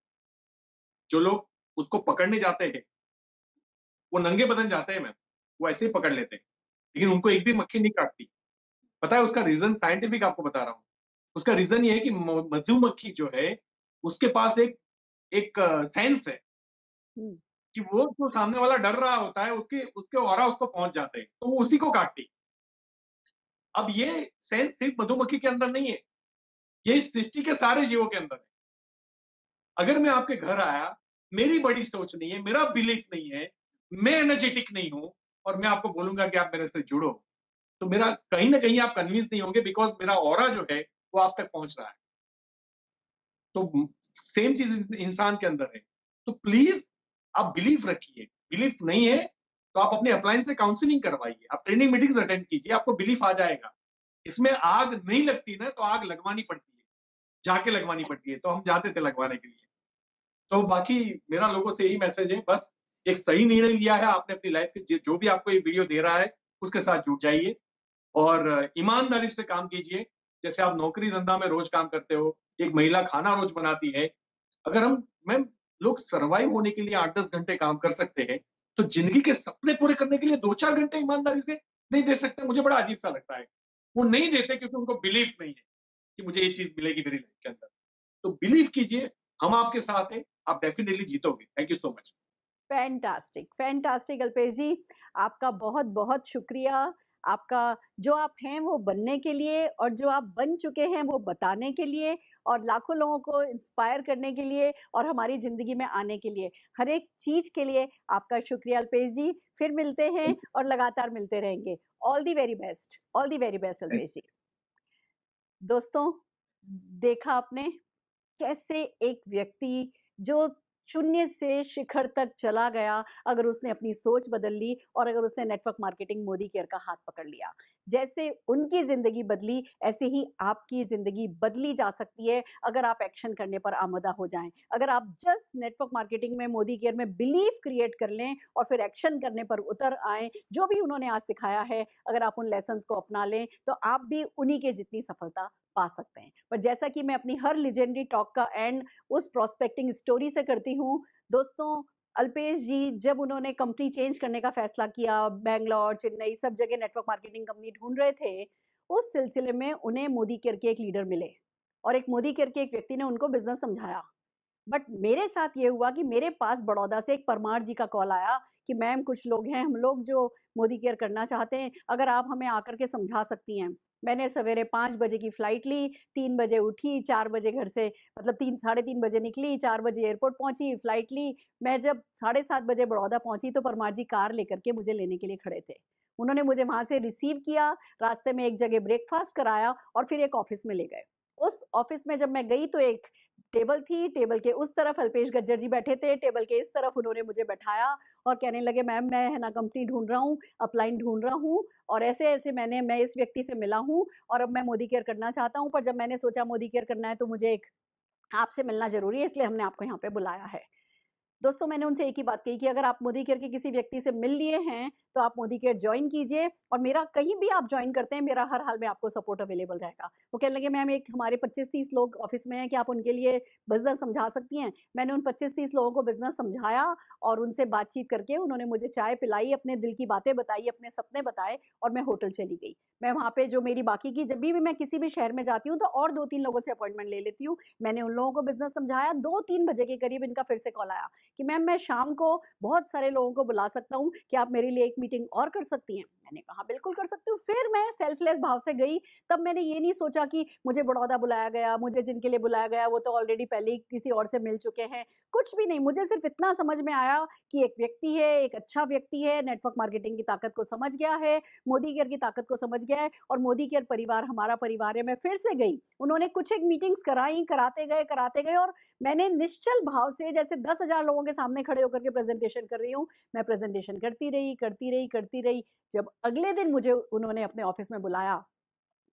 जो लोग उसको पकड़ने जाते हैं वो नंगे बदन जाते हैं मैम, वो ऐसे ही पकड़ लेते हैं, लेकिन उनको एक भी मक्खी नहीं काटती। पता है उसका रीजन? साइंटिफिक आपको बता रहा हूँ। उसका रीजन ये है कि मधुमक्खी जो है, उसके पास एक एक सेंस है हम्म। कि वो जो सामने वाला डर रहा होता है, उसके उसके ऑरा उसको पहुंच जाते हैं, तो वो उसी को काटती। अब ये सेंस सिर्फ मधुमक्खी के अंदर नहीं है, ये इस सृष्टि के सारे जीवों के अंदर है। अगर मैं आपके घर आया, मेरी बड़ी सोच नहीं है, मेरा बिलीफ नहीं है, मैं एनर्जेटिक नहीं हूं, और मैं आपको बोलूंगा कि आप मेरे से जुड़ो, तो मेरा कहीं ना कहीं आप कन्विंस नहीं होंगे, बिकॉज मेरा ऑरा जो है वो आप तक पहुंच रहा है। तो सेम चीज इंसान के अंदर है। तो प्लीज आप बिलीफ रखिए। बिलीफ नहीं है तो आप अपने अपलाइन से काउंसलिंग करवाइए, आप ट्रेनिंग मीटिंग्स अटेंड कीजिए, आपको बिलीफ आ जाएगा। इसमें आग नहीं लगती ना, तो आग लगवानी पड़ती है, जाके लगवानी पड़ती है, तो हम जाते थे लगवाने के लिए। तो बाकी मेरा लोगों से यही मैसेज है, बस एक सही निर्णय लिया है आपने अपनी लाइफ के, जो भी आपको ये वीडियो दे रहा है उसके साथ जुड़ जाइए, और ईमानदारी से काम कीजिए। जैसे आप नौकरी धंधा में रोज काम करते हो, एक महिला खाना रोज बनाती है। अगर हम मैम लोग सरवाइव होने के लिए 8-10 घंटे काम कर सकते हैं, तो जिंदगी के सपने पूरे करने के लिए 2-4 घंटे ईमानदारी से नहीं दे सकते? मुझे बड़ा अजीब सा लगता है। वो नहीं देते क्योंकि उनको बिलीफ नहीं है कि मुझे ये चीज मिलेगी मेरी लाइफ के अंदर। तो बिलीव कीजिए, हम आपके साथ हैं, आप डेफिनेटली जीतोगे। Thank you so much. Fantastic, fantastic Alpesh ji, आपका बहुत-बहुत शुक्रिया। आपका जो आप हैं वो बनने के लिए, और जो आप बन चुके हैं वो बताने के लिए, और लाखों लोगों को इंस्पायर करने के लिए, और हमारी ज़िंदगी में आने के लिए, हर एक चीज़ के लिए आपका शुक्रिया अल्पेश जी। फिर मिलते हैं और लगातार मिलते रहेंगे। All the very best, all the very best Alpesh ji. दोस्तों, देखा आपने कैसे एक व्यक्ति जो शून्य से शिखर तक चला गया, अगर उसने अपनी सोच बदल ली, और अगर उसने नेटवर्क मार्केटिंग मोदी केयर का हाथ पकड़ लिया। जैसे उनकी जिंदगी बदली, ऐसे ही आपकी जिंदगी बदली जा सकती है अगर आप एक्शन करने पर आमादा हो जाएं। अगर आप जस्ट नेटवर्क मार्केटिंग में, मोदी केयर में बिलीफ क्रिएट कर लें और फिर एक्शन करने पर उतर आए, जो भी उन्होंने आज सिखाया है, अगर आप उन लेसन्स को अपना लें तो आप भी उन्हीं के जितनी सफलता पा सकते हैं। पर जैसा कि मैं अपनी हर लेजेंडरी टॉक का एंड उस प्रोस्पेक्टिंग स्टोरी से करती हूँ, दोस्तों, अल्पेश जी जब उन्होंने कंपनी चेंज करने का फैसला किया, बैंगलोर, चेन्नई, सब जगह नेटवर्क मार्केटिंग कंपनी ढूंढ रहे थे, उस सिलसिले में उन्हें मोदी केयर के एक लीडर मिले, और एक मोदी केयर के एक व्यक्ति ने उनको बिजनेस समझाया। बट मेरे साथ ये हुआ कि मेरे पास बड़ौदा से एक परमार जी का कॉल आया कि मैम, कुछ लोग हैं, हम लोग जो मोदी केयर करना चाहते हैं, अगर आप हमें आकर के समझा सकती हैं। मैंने सवेरे 5 बजे की फ्लाइट ली, 3 बजे उठी, 4 बजे घर से, मतलब 3 साढ़े 3 बजे निकली, 4 बजे एयरपोर्ट पहुंची, फ्लाइट ली। मैं जब 7:30 बजे बड़ौदा पहुंची तो परमार जी कार लेकर के मुझे लेने के लिए खड़े थे। उन्होंने मुझे वहां से रिसीव किया, रास्ते में एक जगह ब्रेकफास्ट कराया, और फिर एक ऑफिस में ले गए। उस ऑफिस में जब मैं गई तो एक टेबल थी, टेबल के उस तरफ अल्पेश गज्जर जी बैठे थे, टेबल के इस तरफ उन्होंने मुझे बैठाया और कहने लगे, मैम मैं है ना कंपनी ढूंढ रहा हूँ, अपलाइन ढूंढ रहा हूँ, और ऐसे ऐसे मैं इस व्यक्ति से मिला हूँ, और अब मैं मोदी केयर करना चाहता हूँ, पर जब मैंने सोचा मोदी केयर करना है तो मुझे एक आपसे मिलना जरूरी है, इसलिए हमने आपको यहाँ पे बुलाया है। दोस्तों मैंने उनसे एक ही बात कही कि अगर आप मोदी केयर के किसी व्यक्ति से मिल लिए हैं तो आप मोदी केयर ज्वाइन कीजिए, और मेरा कहीं भी आप ज्वाइन करते हैं मेरा हर हाल में आपको सपोर्ट अवेलेबल रहेगा। वो कहने लगे मैम एक हमारे 25-30 लोग ऑफिस में हैं कि आप उनके लिए बिजनेस समझा सकती हैं। मैंने उन 25-30 लोगों को बिजनेस समझाया और उनसे बातचीत करके उन्होंने मुझे चाय पिलाई, अपने दिल की बातें बताई, अपने सपने बताए, और मैं होटल चली गई। मैं वहाँ पे जो मेरी बाकी की, जब भी मैं किसी भी शहर में जाती हूँ तो और 2-3 लोगों से अपॉइंटमेंट ले लेती हूँ। मैंने उन लोगों को बिजनेस समझाया, 2-3 बजे के करीब इनका फिर से कॉल आया कि मैम मैं शाम को बहुत सारे लोगों को बुला सकता हूँ, क्या आप मेरे लिए एक मीटिंग और कर सकती हैं? मैंने कहा बिल्कुल कर सकती हूँ। फिर मैं सेल्फलेस भाव से गई। तब मैंने ये नहीं सोचा कि मुझे बड़ौदा बुलाया गया, मुझे जिनके लिए बुलाया गया वो तो ऑलरेडी पहले ही किसी और से मिल चुके हैं, कुछ भी नहीं। मुझे सिर्फ इतना समझ में आया कि एक व्यक्ति है, एक अच्छा व्यक्ति है, नेटवर्क मार्केटिंग की ताकत को समझ गया है, मोदी केयर की ताकत को समझ गया है, और मोदी केयर परिवार हमारा परिवार है। मैं फिर से गई, उन्होंने कुछ एक मीटिंग्स कराई, कराते गए, और मैंने निश्चल भाव से जैसे 10,000 लोगों के सामने खड़े होकर के प्रेजेंटेशन कर रही हूँ, मैं प्रेजेंटेशन करती रही। जब अगले दिन मुझे उन्होंने अपने ऑफिस में बुलाया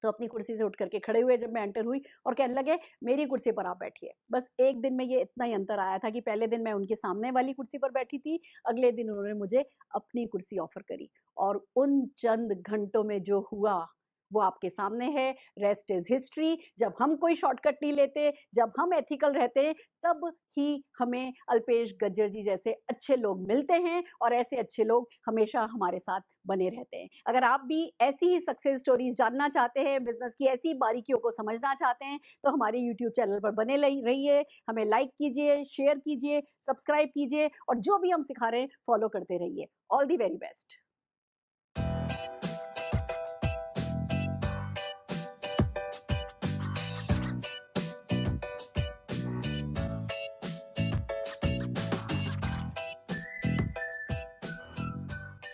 तो अपनी कुर्सी से उठ करके खड़े हुए जब मैं एंटर हुई और कहने लगे मेरी कुर्सी पर आप बैठिए। बस एक दिन में ये इतना ही अंतर आया था कि पहले दिन मैं उनके सामने वाली कुर्सी पर बैठी थी, अगले दिन उन्होंने मुझे अपनी कुर्सी ऑफर करी, और उन चंद घंटों में जो हुआ वो आपके सामने है। Rest is history. जब हम कोई शॉर्टकट नहीं लेते, जब हम एथिकल रहते हैं, तब ही हमें अल्पेश गज्जर जी जैसे अच्छे लोग मिलते हैं, और ऐसे अच्छे लोग हमेशा हमारे साथ बने रहते हैं। अगर आप भी ऐसी ही सक्सेस स्टोरीज जानना चाहते हैं, बिजनेस की ऐसी बारीकियों को समझना चाहते हैं, तो हमारे यूट्यूब चैनल पर बने रहिए, हमें लाइक कीजिए, शेयर कीजिए, सब्सक्राइब कीजिए, और जो भी हम सिखा रहे हैं फॉलो करते रहिए। All the very best.